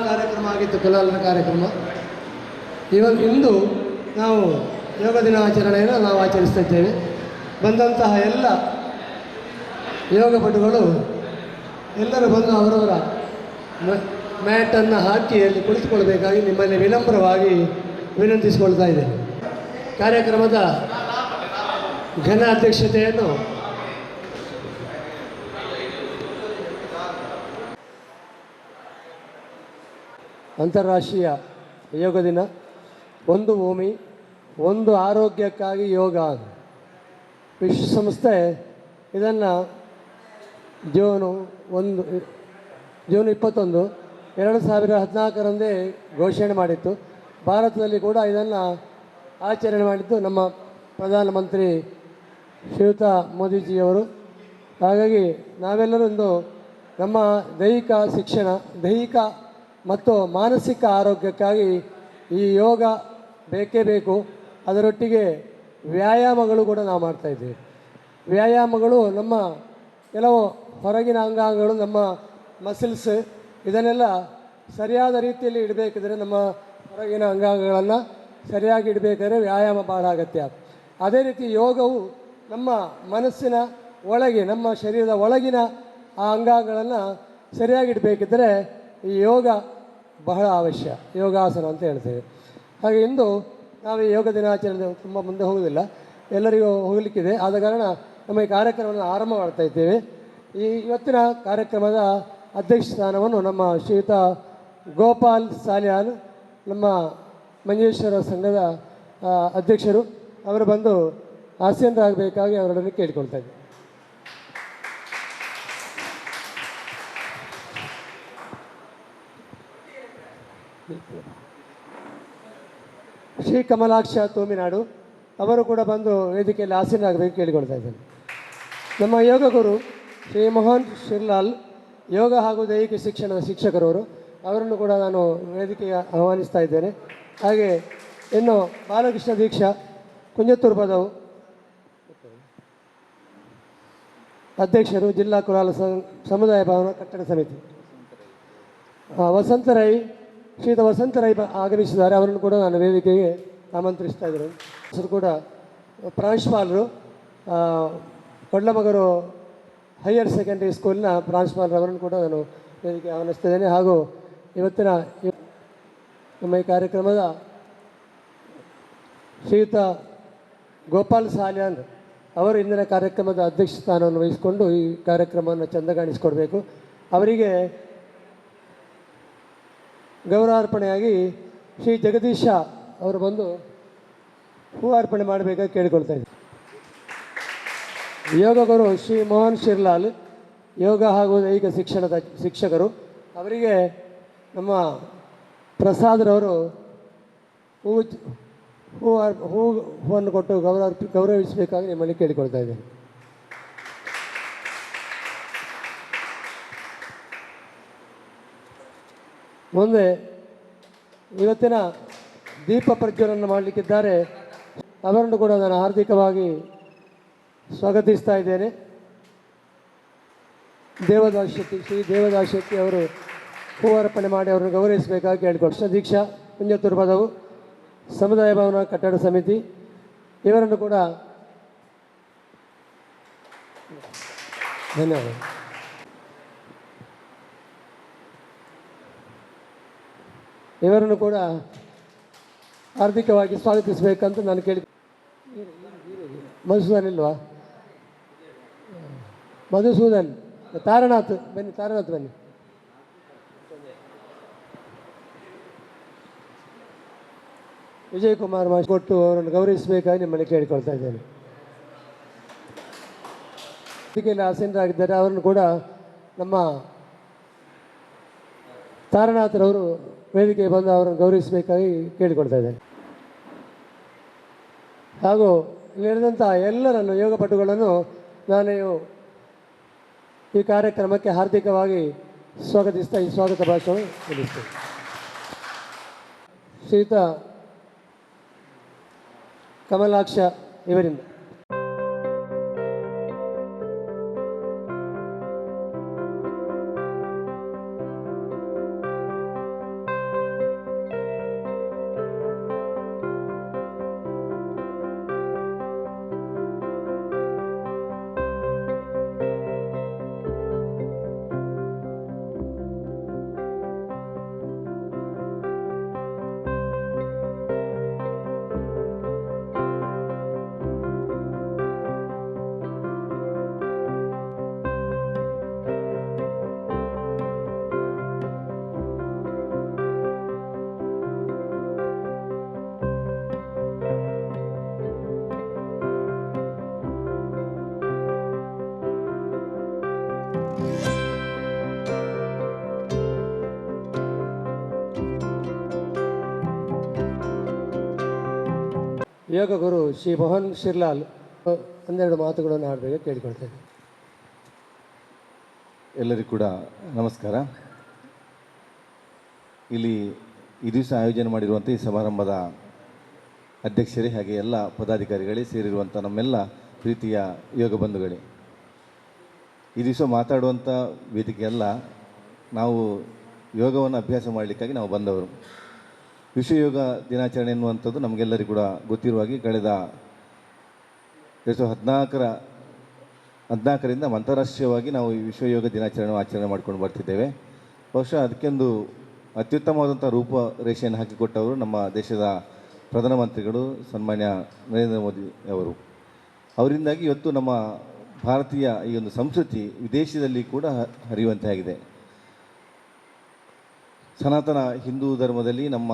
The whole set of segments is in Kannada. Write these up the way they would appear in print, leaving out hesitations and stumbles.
ಕಾರ್ಯಕ್ರಮ ಆಗಿತ್ತು, ಕಲಾಲನ ಕಾರ್ಯಕ್ರಮ. ಇಂದು ನಾವು ಯೋಗ ದಿನಾಚರಣೆಯನ್ನು ನಾವು ಆಚರಿಸ್ತಾ ಇದ್ದೇವೆ. ಬಂದಂತಹ ಎಲ್ಲ ಯೋಗಪಟುಗಳು ಎಲ್ಲರೂ ಬಂದು ಅವರವರ ಮ್ಯಾಟನ್ನು ಹಾಕಿ ಅಲ್ಲಿ ಕುಳಿತುಕೊಳ್ಬೇಕಾಗಿ ನಿಮ್ಮಲ್ಲಿ ವಿನಮ್ರವಾಗಿ ವಿನಂತಿಸಿಕೊಳ್ತಾ ಇದ್ದೇನೆ. ಕಾರ್ಯಕ್ರಮದ ಘನ ಅಧ್ಯಕ್ಷತೆಯನ್ನು ಅಂತಾರಾಷ್ಟ್ರೀಯ ಯೋಗ ದಿನ, ಒಂದು ಭೂಮಿ ಒಂದು ಆರೋಗ್ಯಕ್ಕಾಗಿ ಯೋಗ, ವಿಶ್ವಸಂಸ್ಥೆ ಇದನ್ನು ಜೂನ್ 21, 2014ರಂದೇ ಘೋಷಣೆ ಮಾಡಿತ್ತು. ಭಾರತದಲ್ಲಿ ಕೂಡ ಇದನ್ನು ಆಚರಣೆ ಮಾಡಿದ್ದು ನಮ್ಮ ಪ್ರಧಾನಮಂತ್ರಿ ಶ್ರೀಯುತ ಮೋದಿಜಿಯವರು. ಹಾಗಾಗಿ ನಾವೆಲ್ಲರೂ ಇಂದು ನಮ್ಮ ದೈಹಿಕ ಮತ್ತು ಮಾನಸಿಕ ಆರೋಗ್ಯಕ್ಕಾಗಿ ಈ ಯೋಗ ಬೇಕೇ ಬೇಕು. ಅದರೊಟ್ಟಿಗೆ ವ್ಯಾಯಾಮಗಳು ಕೂಡ ನಾವು ಮಾಡ್ತಾಯಿದ್ದೀವಿ. ವ್ಯಾಯಾಮಗಳು ನಮ್ಮ ಕೆಲವು ಹೊರಗಿನ ಅಂಗಾಂಗಗಳು, ನಮ್ಮ ಮಸಿಲ್ಸ್, ಇದನ್ನೆಲ್ಲ ಸರಿಯಾದ ರೀತಿಯಲ್ಲಿ ಇಡಬೇಕಿದ್ರೆ, ನಮ್ಮ ಹೊರಗಿನ ಅಂಗಾಂಗಗಳನ್ನು ಸರಿಯಾಗಿ ಇಡಬೇಕಾದ್ರೆ ವ್ಯಾಯಾಮ ಭಾಳ ಅಗತ್ಯ. ಅದೇ ರೀತಿ ಯೋಗವು ನಮ್ಮ ಮನಸ್ಸಿನ ಒಳಗೆ, ನಮ್ಮ ಶರೀರದ ಒಳಗಿನ ಆ ಅಂಗಾಂಗಗಳನ್ನು ಸರಿಯಾಗಿ ಇಡಬೇಕಿದ್ದರೆ ಈ ಯೋಗ ಬಹಳ ಅವಶ್ಯ, ಯೋಗಾಸನ ಅಂತ ಹೇಳ್ತೇವೆ. ಹಾಗೆ ಇಂದು ನಾವು ಈ ಯೋಗ ದಿನಾಚರಣೆ ತುಂಬ ಮುಂದೆ ಹೋಗೋದಿಲ್ಲ, ಎಲ್ಲರಿಗೂ ಹೋಗಲಿಕ್ಕಿದೆ. ಆದ ಕಾರಣ ನಮ್ಮ ಈ ಕಾರ್ಯಕ್ರಮವನ್ನು ಆರಂಭ ಮಾಡ್ತಾ ಇದ್ದೇವೆ. ಇವತ್ತಿನ ಕಾರ್ಯಕ್ರಮದ ಅಧ್ಯಕ್ಷ ಸ್ಥಾನವನ್ನು ನಮ್ಮ ಶ್ರೀಯುತ ಗೋಪಾಲ್ ಸಾಲ್ಯಾನ್, ನಮ್ಮ ಮಂಜೇಶ್ವರ ಸಂಘದ ಅಧ್ಯಕ್ಷರು, ಅವರು ಬಂದು ಆಸೀನರಾಗಬೇಕಾಗಿ ಅವರನ್ನು ಕೇಳಿಕೊಳ್ತಾ ಇದ್ದೇವೆ. ಶ್ರೀ ಕಮಲಾಕ್ಷ ತೋಮಿನಾಡು ಅವರು ಕೂಡ ಬಂದು ವೇದಿಕೆಯಲ್ಲಿ ಆಸೀನರಾಗಬೇಕು ಕೇಳಿಕೊಳ್ತಾ ಇದ್ದೇನೆ. ನಮ್ಮ ಯೋಗ ಗುರು ಶ್ರೀ ಮೋಹನ್ ಶಿರ್ಲಾಲ್, ಯೋಗ ಹಾಗೂ ದೈಹಿಕ ಶಿಕ್ಷಣದ ಶಿಕ್ಷಕರವರು, ಅವರನ್ನು ಕೂಡ ನಾನು ವೇದಿಕೆಗೆ ಆಹ್ವಾನಿಸ್ತಾ ಇದ್ದೇನೆ. ಹಾಗೆ ಇನ್ನು ಬಾಲಕೃಷ್ಣ ದೀಕ್ಷಾ, ಕುಂಜತ್ತೂರು ಪದವು ಅಧ್ಯಕ್ಷರು, ಜಿಲ್ಲಾ ಕುಲಾಲ ಸಮುದಾಯ ಭವನ ಕಟ್ಟಡ ಸಮಿತಿ. ವಸಂತರೈ, ಶ್ರೀಯುತ ವಸಂತರೈ ಆಗಮಿಸಿದ್ದಾರೆ, ಅವರನ್ನು ಕೂಡ ನಾನು ವೇದಿಕೆಗೆ ಆಮಂತ್ರಿಸ್ತಾ ಇದ್ದೇನೆ. ಹೆಸರು ಕೂಡ ಪ್ರಾಂಶುಪಾಲರು, ಕೊಡ್ಲಮಗರು ಹೈಯರ್ ಸೆಕೆಂಡರಿ ಸ್ಕೂಲಿನ ಪ್ರಾಂಶುಪಾಲರವರನ್ನು ಕೂಡ ನಾನು ವೇದಿಕೆ ಆಹ್ವಾನಿಸ್ತಿದ್ದೇನೆ. ಹಾಗೂ ಇವತ್ತಿನ ನಮ್ಮ ಈ ಕಾರ್ಯಕ್ರಮದ ಶ್ರೀಯುತ ಗೋಪಾಲ್ ಸಾಲ್ಯಾನ್ ಅವರು ಇಂದಿನ ಕಾರ್ಯಕ್ರಮದ ಅಧ್ಯಕ್ಷ ಸ್ಥಾನವನ್ನು ವಹಿಸಿಕೊಂಡು ಈ ಕಾರ್ಯಕ್ರಮವನ್ನು ಚಂದಗಾಣಿಸಿಕೊಡ್ಬೇಕು. ಅವರಿಗೆ ಗೌರವಾರ್ಪಣೆಯಾಗಿ ಶ್ರೀ ಜಗದೀಶ ಅವರು ಬಂದು ಹೂ ಅರ್ಪಣೆ ಮಾಡಬೇಕಾಗಿ ಕೇಳಿಕೊಳ್ತಾ ಇದ್ದಾರೆ. ಯೋಗ ಗುರು ಶ್ರೀ ಮೋಹನ್ ಶಿರ್ಲಾಲ್, ಯೋಗ ಹಾಗೂ ದೈಹಿಕ ಶಿಕ್ಷಣದ ಶಿಕ್ಷಕರು, ಅವರಿಗೆ ನಮ್ಮ ಪ್ರಸಾದ್ರವರು ಹೂವನ್ನು ಕೊಟ್ಟು ಗೌರವಿಸಬೇಕಾಗಿ ನಿಮ್ಮಲ್ಲಿ ಕೇಳಿಕೊಳ್ತಾ ಇದ್ದೇನೆ. ಮುಂದೆ ಇವತ್ತಿನ ದೀಪ ಪ್ರಜ್ವಲನ ಮಾಡಲಿಕ್ಕಿದ್ದಾರೆ, ಅವರನ್ನು ಕೂಡ ನಾನು ಹಾರ್ದಿಕವಾಗಿ ಸ್ವಾಗತಿಸ್ತಾ ಇದ್ದೇನೆ. ಶ್ರೀ ದೇವದಾಸ್ ಶೆಟ್ಟಿ ಅವರು ಹೂವರ್ಪಣೆ ಮಾಡಿ ಅವರನ್ನು ಗೌರವಿಸಬೇಕಾಗಿ ಕೇಳಿಕೊಡ್ತಾ. ದೀಕ್ಷಾ, ಕುಂಜತ್ತೂರು ಪದವು ಸಮುದಾಯ ಭವನ ಕಟ್ಟಡ ಸಮಿತಿ, ಇವರನ್ನು ಕೂಡ ಧನ್ಯವಾದ. ಇವರನ್ನು ಕೂಡ ಹಾರ್ದಿಕವಾಗಿ ಸ್ವಾಗತಿಸಬೇಕಂತ ನಾನು ಕೇಳಿ. ಮಧುಸೂದನ್ ಇಲ್ವಾ? ಮಧುಸೂದನ್, ತಾರನಾಥ್ ಬನ್ನಿ, ತಾರನಾಥ್ ಬನ್ನಿ. ವಿಜಯ್ ಕುಮಾರ್ ಕೊಟ್ಟು ಅವರನ್ನು ಗೌರವಿಸಬೇಕಾಗಿ ನಿಮ್ಮಲ್ಲಿ ಕೇಳಿಕೊಳ್ತಾ ಇದ್ದೇನೆ. ವೇದಿಕೆಯಲ್ಲಿ ಆಸೀನರಾಗಿದ್ದಾರೆ, ಅವರನ್ನು ಕೂಡ ನಮ್ಮ ತಾರನಾಥರವರು ವೇದಿಕೆಗೆ ಬಂದು ಅವರನ್ನು ಗೌರವಿಸಬೇಕಾಗಿ ಕೇಳಿಕೊಳ್ತಾ ಇದ್ದೇನೆ. ಹಾಗೂ ಇಲ್ಲಿ ನಡೆದಂಥ ಎಲ್ಲರನ್ನು, ಯೋಗಪಟುಗಳನ್ನು ನಾನು ಈ ಕಾರ್ಯಕ್ರಮಕ್ಕೆ ಹಾರ್ದಿಕವಾಗಿ ಸ್ವಾಗತಿಸ್ತಾ ಈ ಸ್ವಾಗತ ಭಾಷಣ ತಿಳಿಸ್ತೇನೆ. ಶ್ರೀಯುತ ಕಮಲಾಕ್ಷ ಇವರಿಂದ. ಯೋಗ ಗುರು ಶ್ರೀ ಮೋಹನ್ ಶಿರ್ಲಾಲ್ ಒಂದೆರಡು ಮಾತುಗಳನ್ನು ಆಡಬೇಕು ಕೇಳಿಕೊಳ್ತೇನೆ. ಎಲ್ಲರಿಗೂ ಕೂಡ ನಮಸ್ಕಾರ. ಇಲ್ಲಿ ಈ ದಿವಸ ಆಯೋಜನೆ ಮಾಡಿರುವಂಥ ಈ ಸಮಾರಂಭದ ಅಧ್ಯಕ್ಷರೇ ಹಾಗೆ ಎಲ್ಲ ಪದಾಧಿಕಾರಿಗಳೇ ಸೇರಿರುವಂಥ ನಮ್ಮೆಲ್ಲ ಪ್ರೀತಿಯ ಯೋಗ ಬಂಧುಗಳೇ, ಈ ದಿವಸ ಮಾತಾಡುವಂಥ ವೇದಿಕೆಯಲ್ಲ, ನಾವು ಯೋಗವನ್ನು ಅಭ್ಯಾಸ ಮಾಡಲಿಕ್ಕಾಗಿ ನಾವು ಬಂದವರು. ವಿಶ್ವ ಯೋಗ ದಿನಾಚರಣೆ ಎನ್ನುವಂಥದ್ದು ನಮಗೆಲ್ಲರಿಗೂ ಕೂಡ ಗೊತ್ತಿರುವ ಹಾಗೆ ಕಳೆದ 2014ರಿಂದ ಅಂತಾರಾಷ್ಟ್ರೀಯವಾಗಿ ನಾವು ಈ ವಿಶ್ವ ಯೋಗ ದಿನಾಚರಣೆ ಆಚರಣೆ ಮಾಡ್ಕೊಂಡು ಬರ್ತಿದ್ದೇವೆ. ಬಹುಶಃ ಅದಕ್ಕೊಂದು ಅತ್ಯುತ್ತಮವಾದಂಥ ರೂಪರೇಷೆಯನ್ನು ಹಾಕಿಕೊಟ್ಟವರು ನಮ್ಮ ದೇಶದ ಪ್ರಧಾನಮಂತ್ರಿಗಳು ಸನ್ಮಾನ್ಯ ನರೇಂದ್ರ ಮೋದಿ ಅವರು. ಅವರಿಂದಾಗಿ ಇವತ್ತು ನಮ್ಮ ಭಾರತೀಯ ಈ ಒಂದು ಸಂಸ್ಕೃತಿ ವಿದೇಶದಲ್ಲಿ ಕೂಡ ಹರಿಯುವಂತೆ ಆಗಿದೆ. ಸನಾತನ ಹಿಂದೂ ಧರ್ಮದಲ್ಲಿ ನಮ್ಮ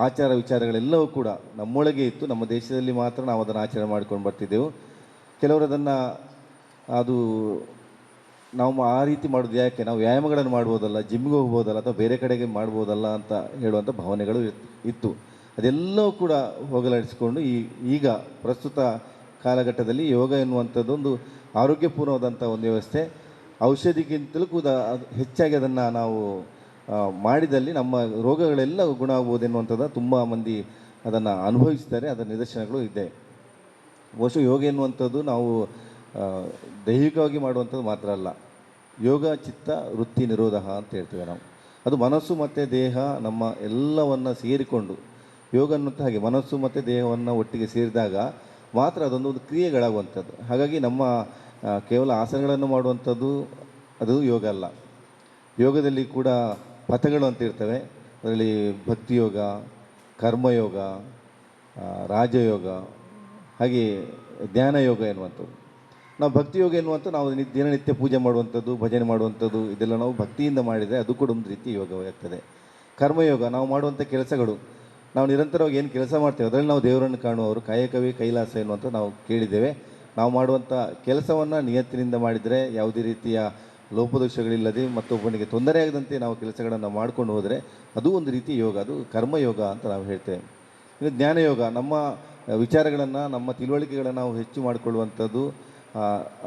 ಆಚಾರ ವಿಚಾರಗಳೆಲ್ಲವೂ ಕೂಡ ನಮ್ಮೊಳಗೆ ಇತ್ತು, ನಮ್ಮ ದೇಶದಲ್ಲಿ ಮಾತ್ರ ನಾವು ಅದನ್ನು ಆಚರಣೆ ಮಾಡ್ಕೊಂಡು ಬರ್ತಿದ್ದೆವು. ಕೆಲವರು ಅದನ್ನು ಅದು ನಾವು ಆ ರೀತಿ ಮಾಡೋದು ಯಾಕೆ, ನಾವು ವ್ಯಾಯಾಮಗಳನ್ನು ಮಾಡ್ಬೋದಲ್ಲ, ಜಿಮ್ಗೆ ಹೋಗ್ಬೋದಲ್ಲ, ಅಥವಾ ಬೇರೆ ಕಡೆಗೆ ಮಾಡ್ಬೋದಲ್ಲ ಅಂತ ಹೇಳುವಂಥ ಭಾವನೆಗಳು ಇತ್ತು. ಅದೆಲ್ಲವೂ ಕೂಡ ಹೋಗಲಾಡಿಸಿಕೊಂಡು ಈಗ ಪ್ರಸ್ತುತ ಕಾಲಘಟ್ಟದಲ್ಲಿ ಯೋಗ ಎನ್ನುವಂಥದ್ದೊಂದು ಆರೋಗ್ಯಪೂರ್ಣವಾದಂಥ ಒಂದು ವ್ಯವಸ್ಥೆ. ಔಷಧಿಗಿಂತಲೂ ಕೂಡ ಹೆಚ್ಚಾಗಿ ಅದನ್ನು ನಾವು ಮಾಡಿದಲ್ಲಿ ನಮ್ಮ ರೋಗಗಳೆಲ್ಲ ಗುಣ ಆಗ್ಬೋದು ಎನ್ನುವಂಥದ್ದು ತುಂಬ ಮಂದಿ ಅದನ್ನು ಅನುಭವಿಸ್ತಾರೆ. ಅದರ ನಿದರ್ಶನಗಳು ಇದೆ. ಬಹುಶಃ ಯೋಗ ಎನ್ನುವಂಥದ್ದು ನಾವು ದೈಹಿಕವಾಗಿ ಮಾಡುವಂಥದ್ದು ಮಾತ್ರ ಅಲ್ಲ, ಯೋಗ ಚಿತ್ತ ವೃತ್ತಿ ನಿರೋಧ ಅಂತ ಹೇಳ್ತೇವೆ ನಾವು. ಅದು ಮನಸ್ಸು ಮತ್ತು ದೇಹ ನಮ್ಮ ಎಲ್ಲವನ್ನು ಸೇರಿಕೊಂಡು ಯೋಗ ಅನ್ನುವಂಥ ಹಾಗೆ ಮನಸ್ಸು ಮತ್ತು ದೇಹವನ್ನು ಒಟ್ಟಿಗೆ ಸೇರಿದಾಗ ಮಾತ್ರ ಅದೊಂದು ಕ್ರಿಯೆಗಳಾಗುವಂಥದ್ದು. ಹಾಗಾಗಿ ನಮ್ಮ ಕೇವಲ ಆಸನಗಳನ್ನು ಮಾಡುವಂಥದ್ದು ಅದು ಯೋಗ ಅಲ್ಲ. ಯೋಗದಲ್ಲಿ ಕೂಡ ಪಥಗಳು ಅಂತ ಇರ್ತವೆ. ಅದರಲ್ಲಿ ಭಕ್ತಿಯೋಗ, ಕರ್ಮಯೋಗ, ರಾಜಯೋಗ, ಹಾಗೆ ಜ್ಞಾನ ಯೋಗ ಎನ್ನುವಂಥದ್ದು. ನಾವು ಭಕ್ತಿಯೋಗ ಎನ್ನುವಂಥ ನಾವು ದಿನನಿತ್ಯ ಪೂಜೆ ಮಾಡುವಂಥದ್ದು, ಭಜನೆ ಮಾಡುವಂಥದ್ದು, ಇದೆಲ್ಲ ನಾವು ಭಕ್ತಿಯಿಂದ ಮಾಡಿದರೆ ಅದು ಕೂಡ ಒಂದು ರೀತಿ ಯೋಗವಾಗ್ತದೆ. ಕರ್ಮಯೋಗ ನಾವು ಮಾಡುವಂಥ ಕೆಲಸಗಳು, ನಾವು ನಿರಂತರವಾಗಿ ಏನು ಕೆಲಸ ಮಾಡ್ತೇವೆ ಅದರಲ್ಲಿ ನಾವು ದೇವರನ್ನು ಕಾಣುವವರು, ಕಾಯಕವೇ ಕೈಲಾಸ ಎನ್ನುವಂಥ ನಾವು ಕೇಳಿದ್ದೇವೆ. ನಾವು ಮಾಡುವಂಥ ಕೆಲಸವನ್ನು ನಿಯತ್ತಿನಿಂದ ಮಾಡಿದರೆ ಯಾವುದೇ ರೀತಿಯ ಲೋಪದೋಷಗಳಿಲ್ಲದೆ ಮತ್ತೊಬ್ಬನಿಗೆ ತೊಂದರೆಯಾಗದಂತೆ ನಾವು ಕೆಲಸಗಳನ್ನು ಮಾಡ್ಕೊಂಡು ಹೋದರೆ ಅದು ಒಂದು ರೀತಿ ಯೋಗ, ಅದು ಕರ್ಮಯೋಗ ಅಂತ ನಾವು ಹೇಳ್ತೇವೆ. ಇನ್ನು ಜ್ಞಾನಯೋಗ, ನಮ್ಮ ವಿಚಾರಗಳನ್ನು ನಮ್ಮ ತಿಳುವಳಿಕೆಗಳನ್ನು ನಾವು ಹೆಚ್ಚು ಮಾಡಿಕೊಳ್ಳುವಂಥದ್ದು,